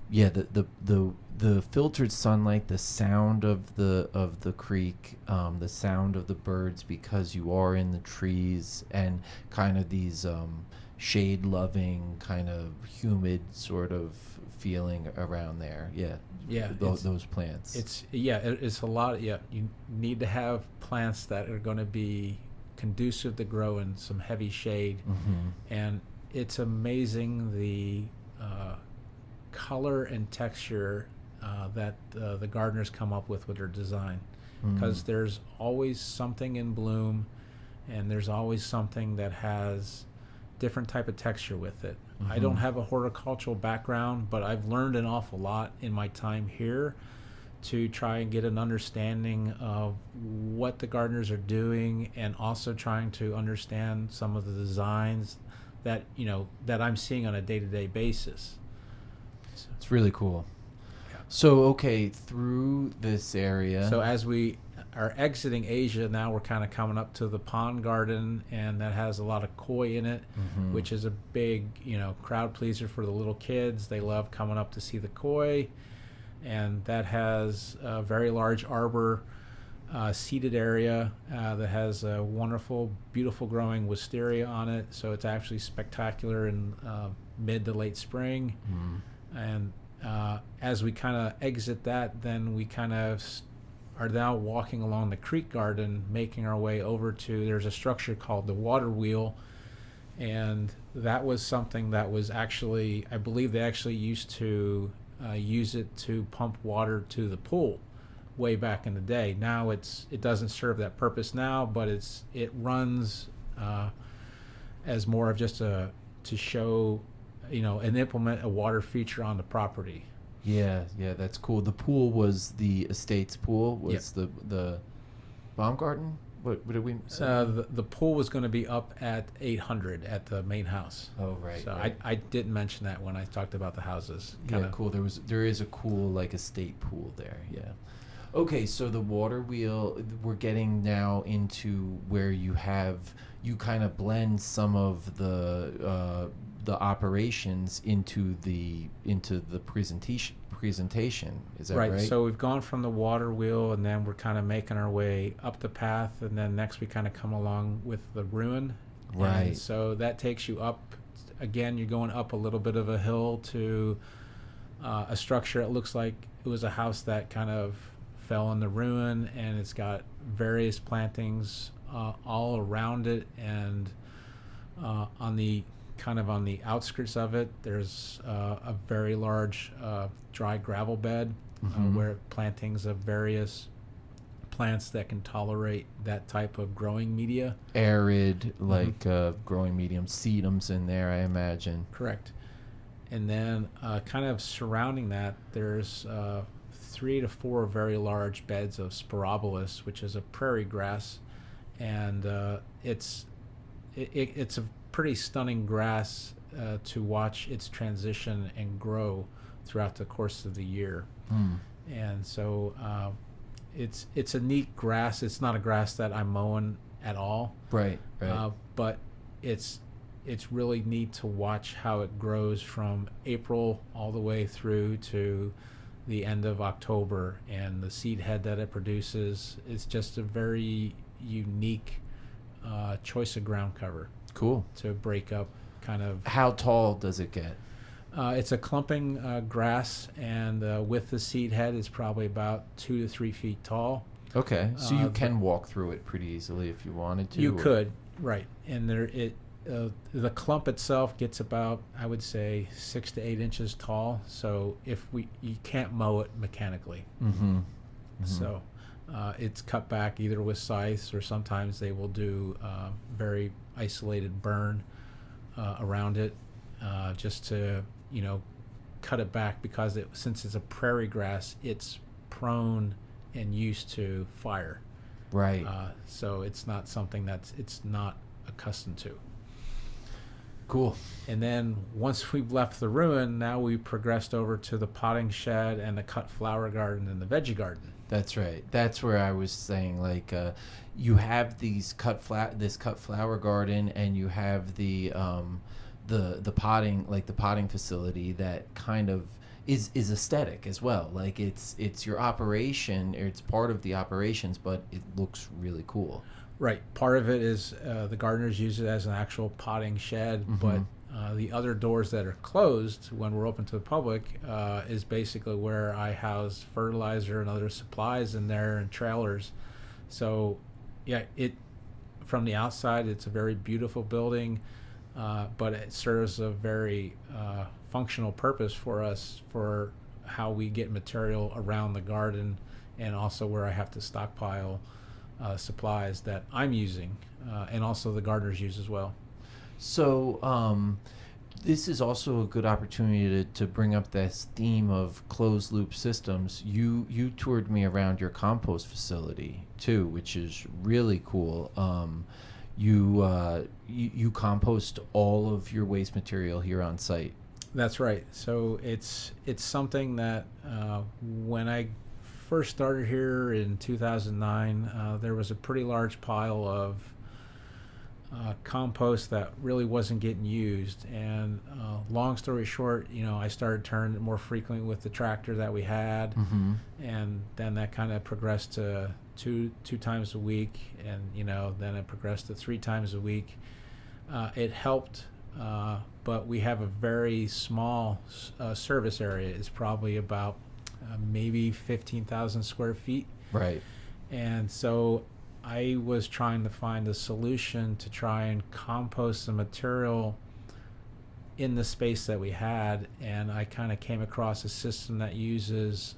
yeah, the filtered sunlight, the sound of the creek, the sound of the birds, because you are in the trees, and kind of these shade loving, kind of humid sort of feeling around there. Those plants. It's a lot. You need to have plants that are going to be conducive to grow in some heavy shade. And it's amazing the color and texture that the gardeners come up with their design, because there's always something in bloom, and there's always something that has different type of texture with it. I don't have a horticultural background, but I've learned an awful lot in my time here to try and get an understanding of what the gardeners are doing, and also trying to understand some of the designs that that I'm seeing on a day-to-day basis. It's really cool. So, okay, through this area. So as we are exiting Asia, now we're kind of coming up to the pond garden, and that has a lot of koi in it, which is a big, crowd pleaser for the little kids. They love coming up to see the koi, and that has a very large arbor seated area that has a wonderful, beautiful growing wisteria on it. So it's actually spectacular in mid to late spring. And as we kind of exit that, then we kind of are now walking along the creek garden, making our way over to, there's a structure called the water wheel, and that was something that was actually, I believe they actually used to use it to pump water to the pool way back in the day. Now it doesn't serve that purpose now, but it runs as more of just to show, and implement a water feature on the property. Yeah, that's cool. The pool was the estate's pool. Was the Baumgarten? What did we say? The pool was going to be up at 800 at the main house. Oh, right. So right. I didn't mention that when I talked about the houses. Cool. There is a cool like estate pool there. Yeah. Okay, so the water wheel, we're getting now into where you kind of blend some of the operations into the presentation. Is that right? So we've gone from the water wheel, and then we're kind of making our way up the path, and then next we kind of come along with the ruin. Right. And so that takes you up. Again, you're going up a little bit of a hill to a structure. It looks like it was a house that kind of fell in the ruin, and it's got various plantings all around it, and on the outskirts of it, there's a very large dry gravel bed where plantings of various plants that can tolerate that type of growing media. Arid, like growing medium, sedums in there, I imagine. Correct. And then kind of surrounding that, there's 3 to 4 very large beds of Spirobolus, which is a prairie grass, and it's a pretty stunning grass to watch its transition and grow throughout the course of the year. And so it's a neat grass. It's not a grass that I'm mowing at all. Right. But it's really neat to watch how it grows from April all the way through to the end of October, and the seed head that it produces is just a very unique choice of ground cover. Cool. To break up kind of. How tall does it get? It's a clumping grass, and with the seed head, it's probably about 2 to 3 feet tall. Okay, so you can walk through it pretty easily if you wanted to. You could, right? And the clump itself gets about, I would say, 6 to 8 inches tall. So you can't mow it mechanically. Mm-hmm. So it's cut back either with scythes, or sometimes they will do very isolated burn around it, just to cut it back, because since it's a prairie grass, it's prone and used to fire. Right. So it's not something it's not accustomed to. Cool. And then once we've left the ruin, now we progressed over to the potting shed and the cut flower garden and the veggie garden. That's right. That's where I was saying, like, you have this cut flower garden, and you have the potting, like the potting facility that kind of is aesthetic as well. Like it's your operation, or it's part of the operations, but it looks really cool. Right. Part of it is the gardeners use it as an actual potting shed, but the other doors that are closed when we're open to the public is basically where I house fertilizer and other supplies in there, and trailers. So, yeah, from the outside, it's a very beautiful building, but it serves a very functional purpose for us, for how we get material around the garden, and also where I have to stockpile supplies that I'm using, and also the gardeners use as well. So this is also a good opportunity to bring up this theme of closed loop systems. You toured me around your compost facility too, which is really cool. You compost all of your waste material here on site. That's right. So it's something that when I first started here in 2009, there was a pretty large pile of compost that really wasn't getting used. And long story short, I started turning it more frequently with the tractor that we had, and then that kind of progressed to two times a week, and then it progressed to 3 times a week. It helped. But we have a very small service area. It's probably about maybe 15,000 square feet. Right. And so I was trying to find a solution to try and compost the material in the space that we had. And I kind of came across a system that uses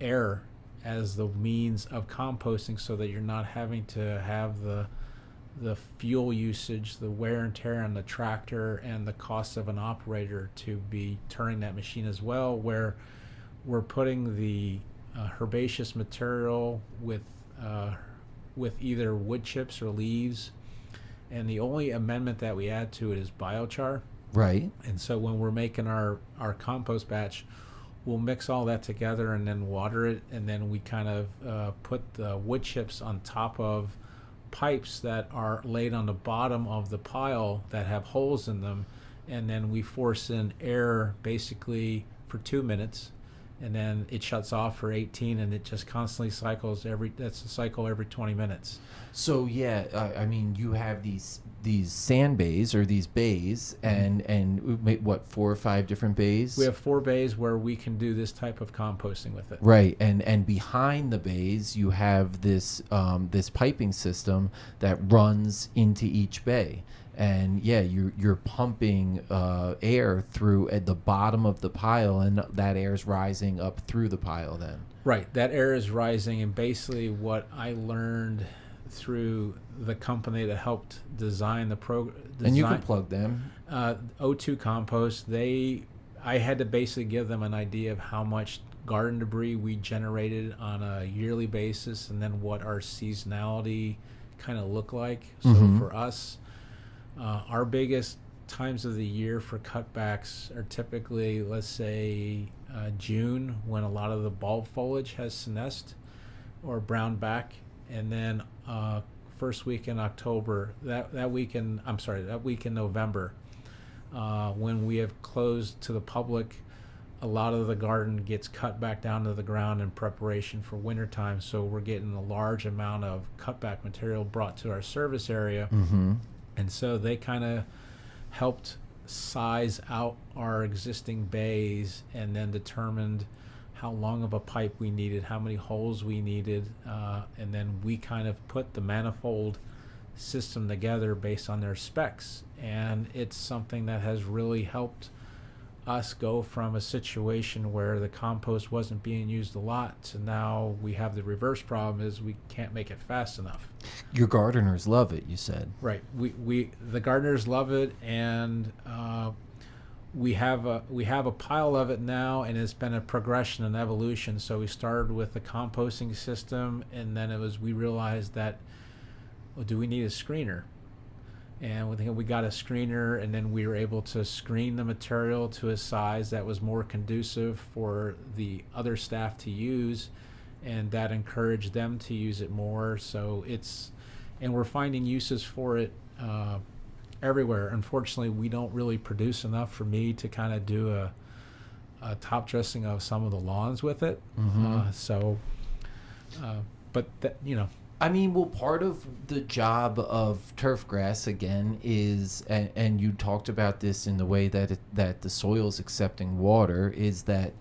air as the means of composting, so that you're not having to have the fuel usage, the wear and tear on the tractor, and the cost of an operator to be turning that machine as well, where we're putting the herbaceous material with either wood chips or leaves, and the only amendment that we add to it is biochar. Right. And so when we're making our compost batch, we'll mix all that together and then water it, and then we kind of put the wood chips on top of pipes that are laid on the bottom of the pile that have holes in them, and then we force in air basically for 2 minutes, and then it shuts off for 18, and it just constantly cycles that's a cycle every 20 minutes. So I mean, you have these sand bays, or these bays, and what, 4 or 5 different bays? We have 4 bays where we can do this type of composting with it. Right, and behind the bays you have this piping system that runs into each bay, and you're pumping air through at the bottom of the pile, and that air is rising up through the pile then. Right, that air is rising, and basically what I learned through the company that helped design the program. And you can plug them. O2 Compost, I had to basically give them an idea of how much garden debris we generated on a yearly basis, and then what our seasonality kind of looked like. So for us, our biggest times of the year for cutbacks are typically, let's say, June, when a lot of the bulb foliage has senesced. or brown back, and then first week in October, that week in November, when we have closed to the public, a lot of the garden gets cut back down to the ground in preparation for wintertime. So we're getting a large amount of cutback material brought to our service area. Mm-hmm. And so they kind of helped size out our existing bays and then determined how long of a pipe we needed, how many holes we needed, and then we kind of put the manifold system together based on their specs. And it's something that has really helped us go from a situation where the compost wasn't being used a lot to now we have the reverse problem is we can't make it fast enough. Your gardeners love it, you said. Right. The gardeners love it, and we have a pile of it now, and it's been a progression and evolution. So we started with the composting system, and then we realized that, well, do we need a screener? And we got a screener, and then we were able to screen the material to a size that was more conducive for the other staff to use, and that encouraged them to use it more. So and we're finding uses for it everywhere. Unfortunately, we don't really produce enough for me to kind of do a top dressing of some of the lawns with it. Mm-hmm. But that, I mean, well, part of the job of turf grass, again, is, and you talked about this in the way that the soil's accepting water, is that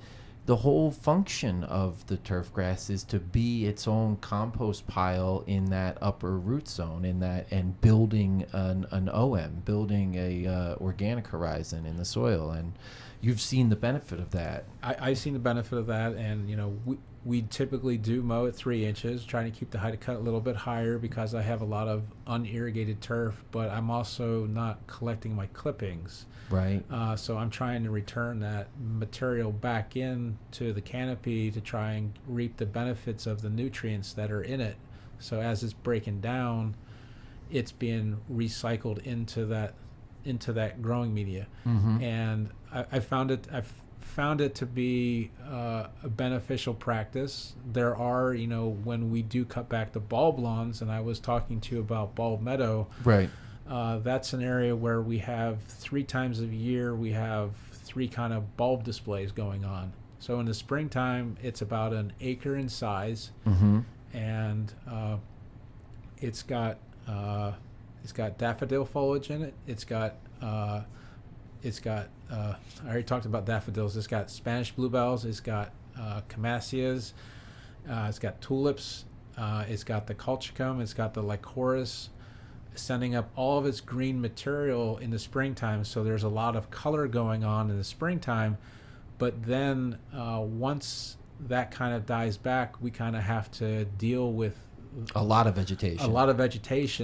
the whole function of the turf grass is to be its own compost pile in that upper root zone, and building an OM, building a organic horizon in the soil. And you've seen the benefit of that. I've seen the benefit of that, and we typically do mow at 3 inches, trying to keep the height of cut a little bit higher because I have a lot of unirrigated turf, but I'm also not collecting my clippings. Right. So I'm trying to return that material back in to the canopy to try and reap the benefits of the nutrients that are in it. So as it's breaking down, it's being recycled into that growing media. Mm-hmm. And I've found it to be a beneficial practice. There are, when we do cut back the bulb lawns, and I was talking to you about bulb meadow. Right. That's an area where we have 3 times a year, we have 3 kind of bulb displays going on. So in the springtime, it's about an acre in size. Mm-hmm. And it's got daffodil foliage in it. I already talked about daffodils. It's got Spanish bluebells. It's got camassias. It's got tulips. It's got the colchicum. It's got the lycoris, sending up all of its green material in the springtime. So there's a lot of color going on in the springtime. But then once that kind of dies back, we kind of have to deal with a lot of vegetation.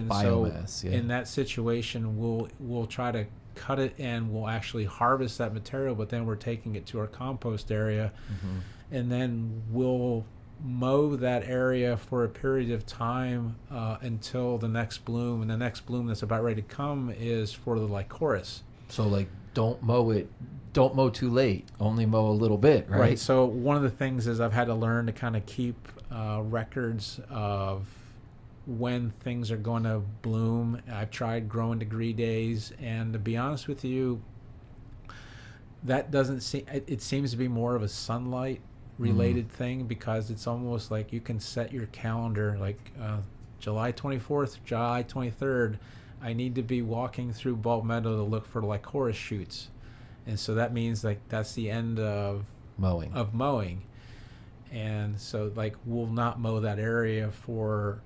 Biomass, so yeah. In that situation, we'll try to cut it, and we'll actually harvest that material, but then we're taking it to our compost area. Mm-hmm. And then we'll mow that area for a period of time until the next bloom, and the next bloom that's about ready to come is for the lycoris. So don't mow too late, only mow a little bit, right? So one of the things is I've had to learn to kind of keep records of when things are going to bloom. I've tried growing degree days, and to be honest with you, that doesn't seem, it seems to be more of a sunlight related thing, because it's almost like you can set your calendar July 24th, July 23rd, I need to be walking through bulb meadow to look for lycoris shoots. And so that means that's the end of mowing. And so we'll not mow that area for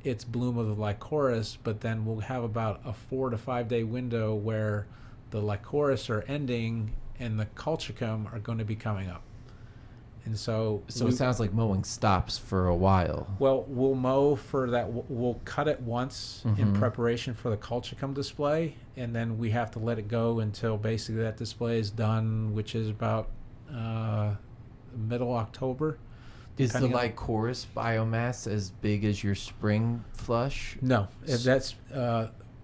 its bloom of the lycoris, but then we'll have about a 4 to 5 day window where the lycoris are ending and the colchicum are going to be coming up. And so it sounds like mowing stops for a while. Well, we'll mow for that. We'll cut it once in preparation for the colchicum display, and then we have to let it go until basically that display is done, which is about middle October. Is the lycoris biomass as big as your spring flush? No, that's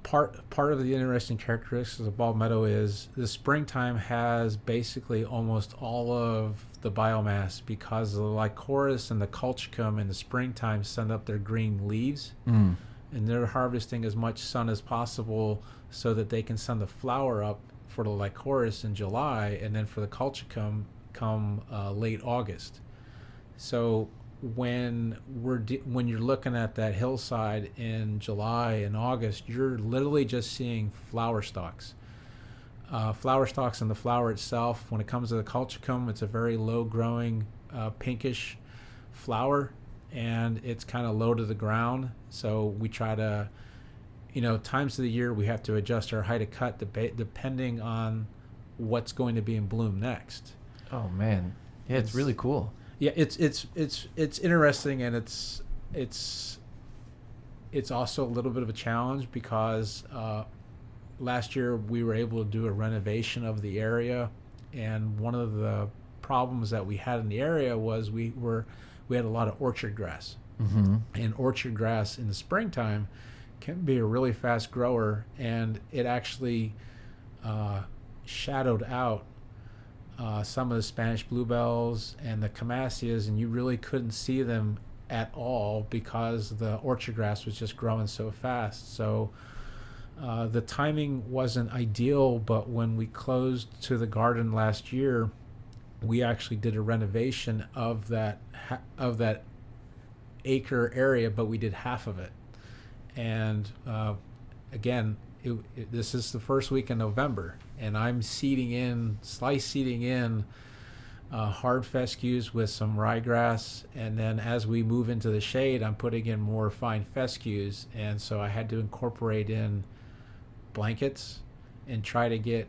part of the interesting characteristics of bulb meadow is the springtime has basically almost all of the biomass because the lycoris and the colchicum in the springtime send up their green leaves, and they're harvesting as much sun as possible so that they can send the flower up for the lycoris in July, and then for the colchicum come late August. So when when you're looking at that hillside in July and August, you're literally just seeing flower stalks. Flower stalks and the flower itself. When it comes to the colchicum, it's a very low growing pinkish flower, and it's kind of low to the ground. So we try to, times of the year we have to adjust our height of cut depending on what's going to be in bloom next. Oh man, yeah, it's really cool. Yeah, it's interesting, and it's also a little bit of a challenge because last year we were able to do a renovation of the area, and one of the problems that we had in the area was we had a lot of orchard grass, and orchard grass in the springtime can be a really fast grower, and it actually shadowed out some of the Spanish bluebells and the camassias, and you really couldn't see them at all because the orchard grass was just growing so fast. So the timing wasn't ideal, but when we closed to the garden last year, we actually did a renovation of that acre area, but we did half of it. And again, this is the first week in November, and I'm slice seeding in hard fescues with some ryegrass, and then as we move into the shade, I'm putting in more fine fescues, and so I had to incorporate in blankets and try to get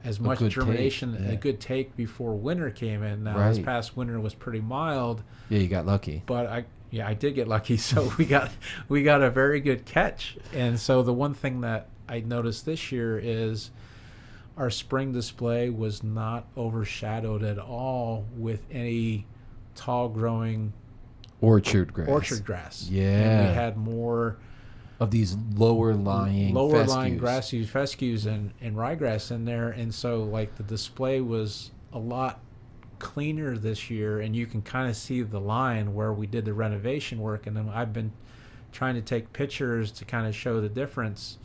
as much germination, a good take before winter came in. Now, this past winter was pretty mild. Yeah, you got lucky. But I did get lucky. So we got a very good catch. And so the one thing that I noticed this year is our spring display was not overshadowed at all with any tall growing orchard grass. Yeah. And we had more of these lower lying grassy fescues and ryegrass in there, and so like the display was a lot cleaner this year, and you can kind of see the line where we did the renovation work, and then I've been trying to take pictures to kind of show the difference.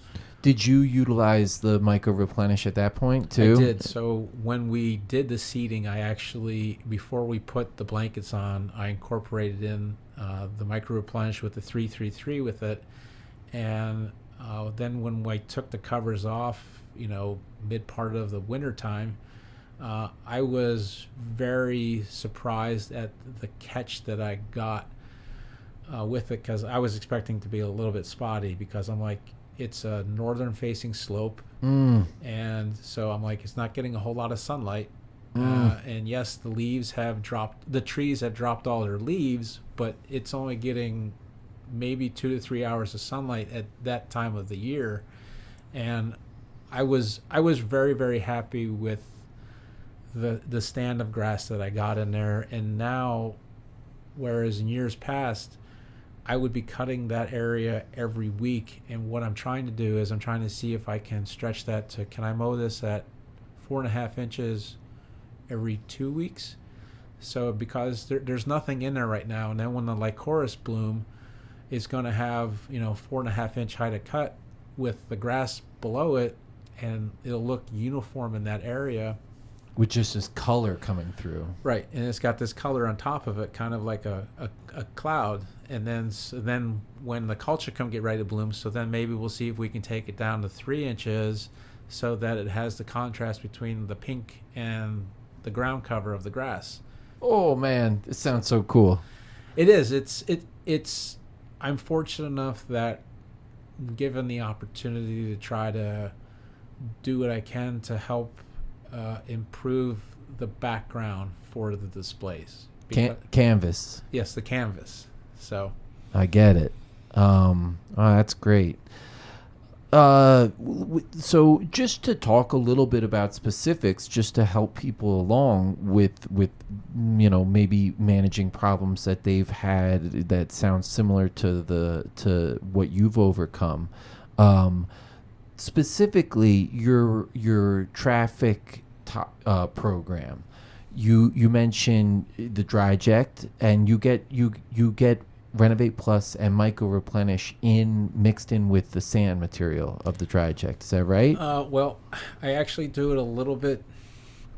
Did you utilize the micro replenish at that point too? I did. So when we did the seeding, I actually, before we put the blankets on, I incorporated in the micro replenish with the 333 with it. And then when I took the covers off, mid part of the winter time, I was very surprised at the catch that I got with it, because I was expecting to be a little bit spotty, because I'm like, it's a northern facing slope, and so I'm like, it's not getting a whole lot of sunlight. And yes, the trees have dropped all their leaves, but it's only getting maybe 2 to 3 hours of sunlight at that time of the year. And I was very, very happy with the stand of grass that I got in there. And now, whereas in years past I would be cutting that area every week, and what I'm trying to do is I'm trying to see if I can stretch that to, can I mow this at 4.5 inches every 2 weeks? So because there's nothing in there right now, and then when the lycoris bloom, it's going to have 4.5 inch height of cut with the grass below it, and it'll look uniform in that area with just this color coming through. Right, and it's got this color on top of it, kind of like a cloud. And then when the colchicum get ready to bloom, so then maybe we'll see if we can take it down to 3 inches so that it has the contrast between the pink and the ground cover of the grass. Oh man, it sounds so cool. It is. It's I'm fortunate enough that, given the opportunity to try to do what I can to help improve the background for the displays. Canvas. Yes, the canvas. So I get it. Oh, that's great. So just to talk a little bit about specifics, just to help people along with maybe managing problems that they've had that sounds similar to what you've overcome. Specifically, your traffic program. You mentioned the dry-ject, and you get Renovate Plus and Micro Replenish mixed in with the sand material of the dry-ject. Is that right? Well, I actually do it a little bit.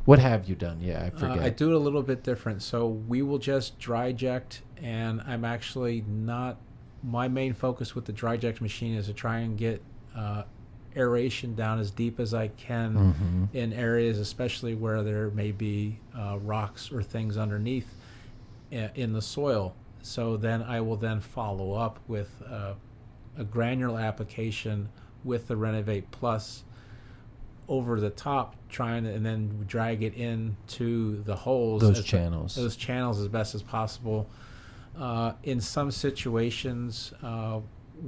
What have you done? Yeah, I forget. I do it a little bit different. So we will just dry-ject, and I'm actually not. My main focus with the dry-ject machine is to try and get aeration down as deep as I can in areas, especially where there may be rocks or things underneath in the soil. So then I will then follow up with a granular application with the Renovate Plus over the top, and then drag it into the holes. Those channels as best as possible. In some situations,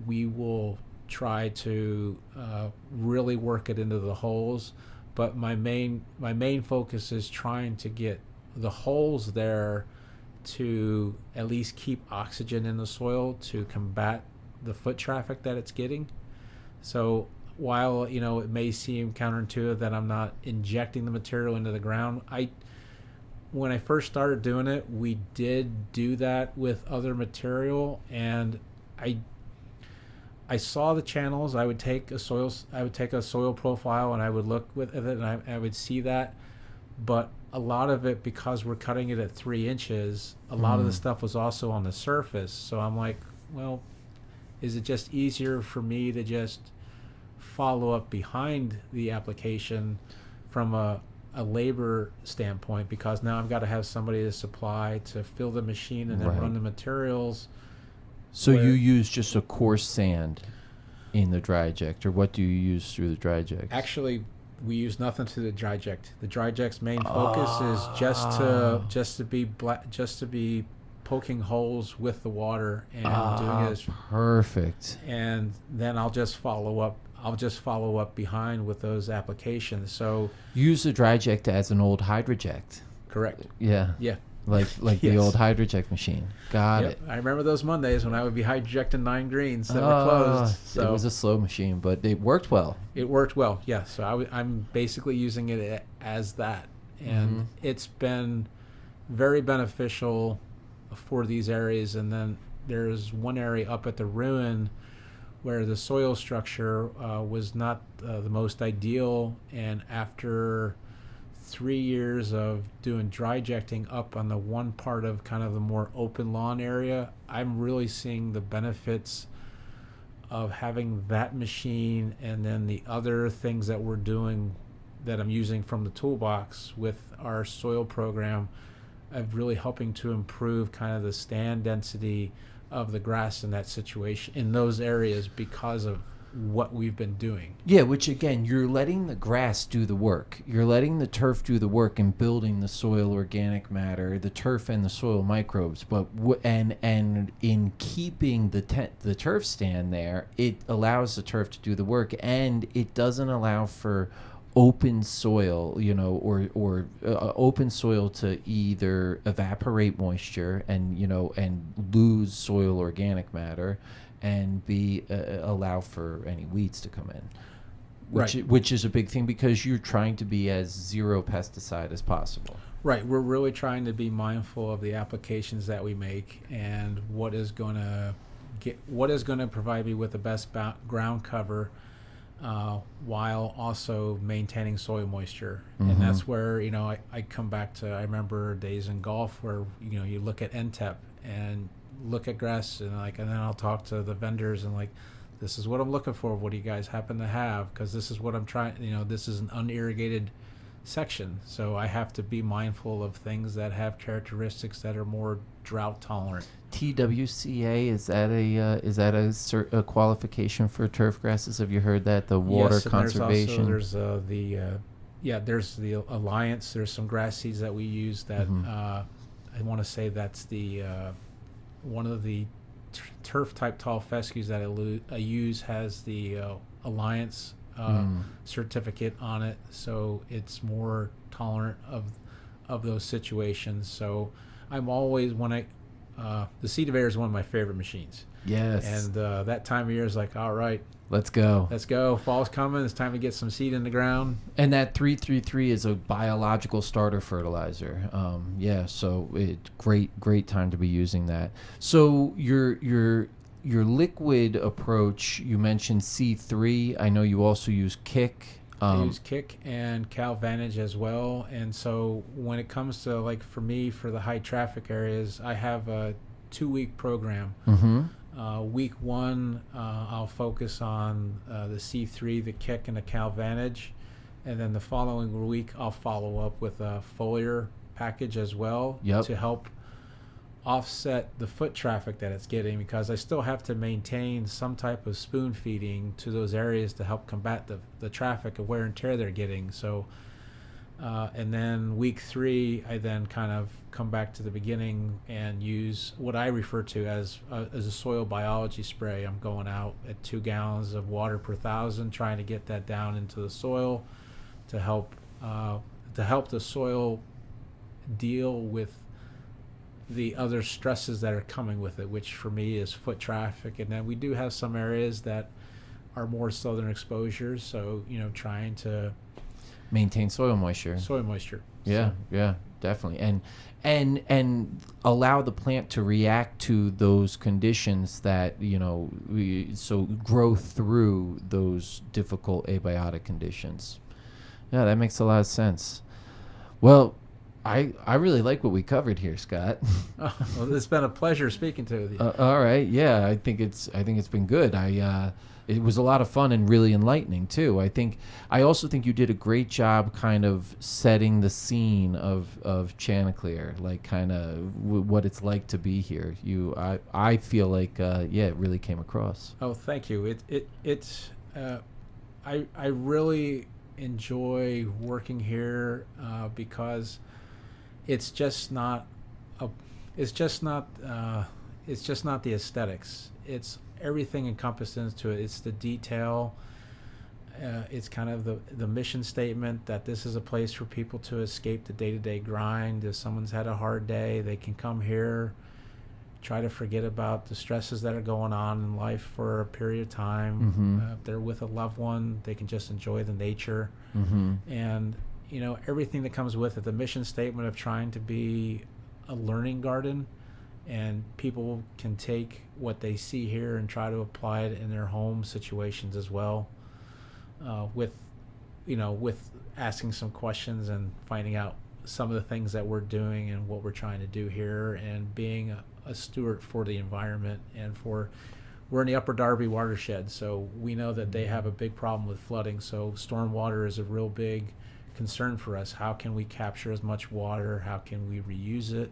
we will try to really work it into the holes, but my main focus is trying to get the holes there to at least keep oxygen in the soil to combat the foot traffic that it's getting. So while it may seem counterintuitive that I'm not injecting the material into the ground, when I first started doing it, we did do that with other material, and I saw the channels. I would take a soil profile, and I would look with it, and I would see that. But a lot of it, because we're cutting it at 3 inches, a lot of the stuff was also on the surface. So I'm like, well, is it just easier for me to just follow up behind the application from a labor standpoint, because now I've got to have somebody to supply to fill the machine and then run the materials. So you use just a coarse sand in the dry-ject, or what do you use through the dry-ject? Actually, we use nothing to the dry-ject. The dry-ject's main focus is just to be poking holes with the water and doing it as perfect. And then I'll just follow up behind with those applications. So use the dry-ject as an old hydroject. Correct. Yeah. Yeah. Like the old hydroject machine. Got it. I remember those Mondays when I would be hydrojecting 9 greens that were closed. So it was a slow machine, but it worked well. It worked well, yeah. So I'm basically using it as that. And it's been very beneficial for these areas. And then there's one area up at the ruin where the soil structure was not the most ideal. And after 3 years of doing dry-jecting up on the one part of kind of the more open lawn area, I'm really seeing the benefits of having that machine, and then the other things that we're doing that I'm using from the toolbox with our soil program of really helping to improve kind of the stand density of the grass in that situation, in those areas, because of what we've been doing. Yeah, which again, you're letting the grass do the work. You're letting the turf do the work in building the soil organic matter, the turf and the soil microbes. But and in keeping the turf stand there, it allows the turf to do the work, and it doesn't allow for open soil, or open soil to either evaporate moisture and lose soil organic matter, and allow for any weeds to come in, which is a big thing, because you're trying to be as zero pesticide as possible. Right, we're really trying to be mindful of the applications that we make and what is going to provide me with the best ground cover, while also maintaining soil moisture. And that's where I come back to, I remember days in golf where you look at NTEP and look at grass and then I'll talk to the vendors and this is what I'm looking for. What do you guys happen to have? Because this is what I'm trying. This is an unirrigated section, so I have to be mindful of things that have characteristics that are more drought tolerant. TWCA, is that a qualification for turf grasses? Have you heard that? The water conservation. There's the Alliance. There's some grass seeds that we use that I want to say that's the one of the turf type tall fescues that I use has the Alliance certificate on it, so it's more tolerant of those situations. So I'm always, when the seed everator is one of my favorite machines. Yes. And that time of year is like, all right, let's go. let's go. Fall's coming. It's time to get some seed in the ground. And that 333 is a biological starter fertilizer. So great time to be using that. So your liquid approach, you mentioned C3. I know you also use Kick. I use Kick and Cal Vantage as well. And so when it comes to, like, for me, for the high traffic areas, I have a 2-week program. Week 1, I'll focus on the C3, the Kick, and the Cal Vantage. And then the following week, I'll follow up with a foliar package as well to help offset the foot traffic that it's getting, because I still have to maintain some type of spoon feeding to those areas to help combat the traffic and wear and tear they're getting. So and then week 3, I then kind of come back to the beginning and use what I refer to as a soil biology spray. I'm going out at 2 gallons of water per 1,000, trying to get that down into the soil to help the soil deal with the other stresses that are coming with it, which for me is foot traffic. And then we do have some areas that are more southern exposures, so trying to maintain soil moisture. Yeah, definitely. And allow the plant to react to those conditions that so grow through those difficult abiotic conditions. Yeah, that makes a lot of sense. Well, I really like what we covered here, Scott. Well, it's been a pleasure speaking to you. All right, yeah, I think it's been good. It was a lot of fun and really enlightening too. I also think you did a great job kind of setting the scene of Chanticleer, like kind of what it's like to be here. I feel like it really came across. Oh, thank you. I really enjoy working here because it's just not the aesthetics. It's everything encompassed into it. It's the detail. It's kind of the mission statement that this is a place for people to escape the day-to-day grind. If someone's had a hard day, they can come here, try to forget about the stresses that are going on in life for a period of time. If they're with a loved one, they can just enjoy the nature. And everything that comes with it, the mission statement of trying to be a learning garden, and people can take what they see here and try to apply it in their home situations as well, with asking some questions and finding out some of the things that we're doing and what we're trying to do here, and being a steward for the environment. And we're in the Upper Darby watershed, so we know that they have a big problem with flooding. So stormwater is a real big concern for us. How can we capture as much water? How can we reuse it?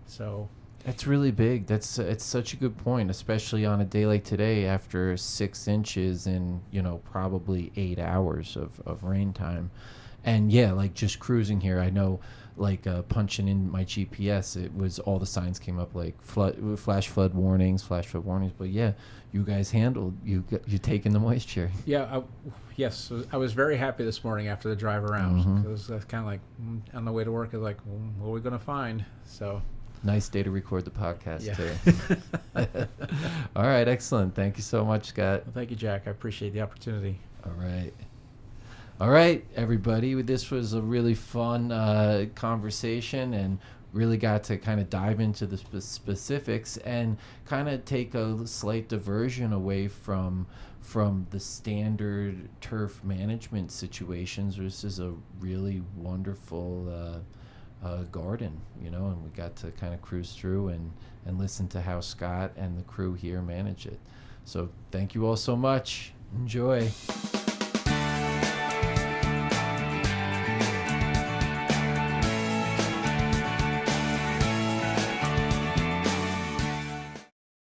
So that's really big. It's such a good point, especially on a day like today after 6 inches in probably 8 hours of rain time. And yeah, like just cruising here, I know, like punching in my GPS, it was all the signs came up like flash flood warnings. But yeah, you guys handled you taking the moisture. Yeah, yes, I was very happy this morning after the drive around, because that's kind of like on the way to work. I was like, what are we gonna find? So nice day to record the podcast too. All right, excellent. Thank you so much, Scott. Well, thank you, Jack. I appreciate the opportunity. All right, everybody. This was a really fun conversation, and really got to kind of dive into the specifics and kind of take a slight diversion away from the standard turf management situations. This is a really wonderful garden, and we got to kind of cruise through and listen to how Scott and the crew here manage it. So thank you all so much. Enjoy.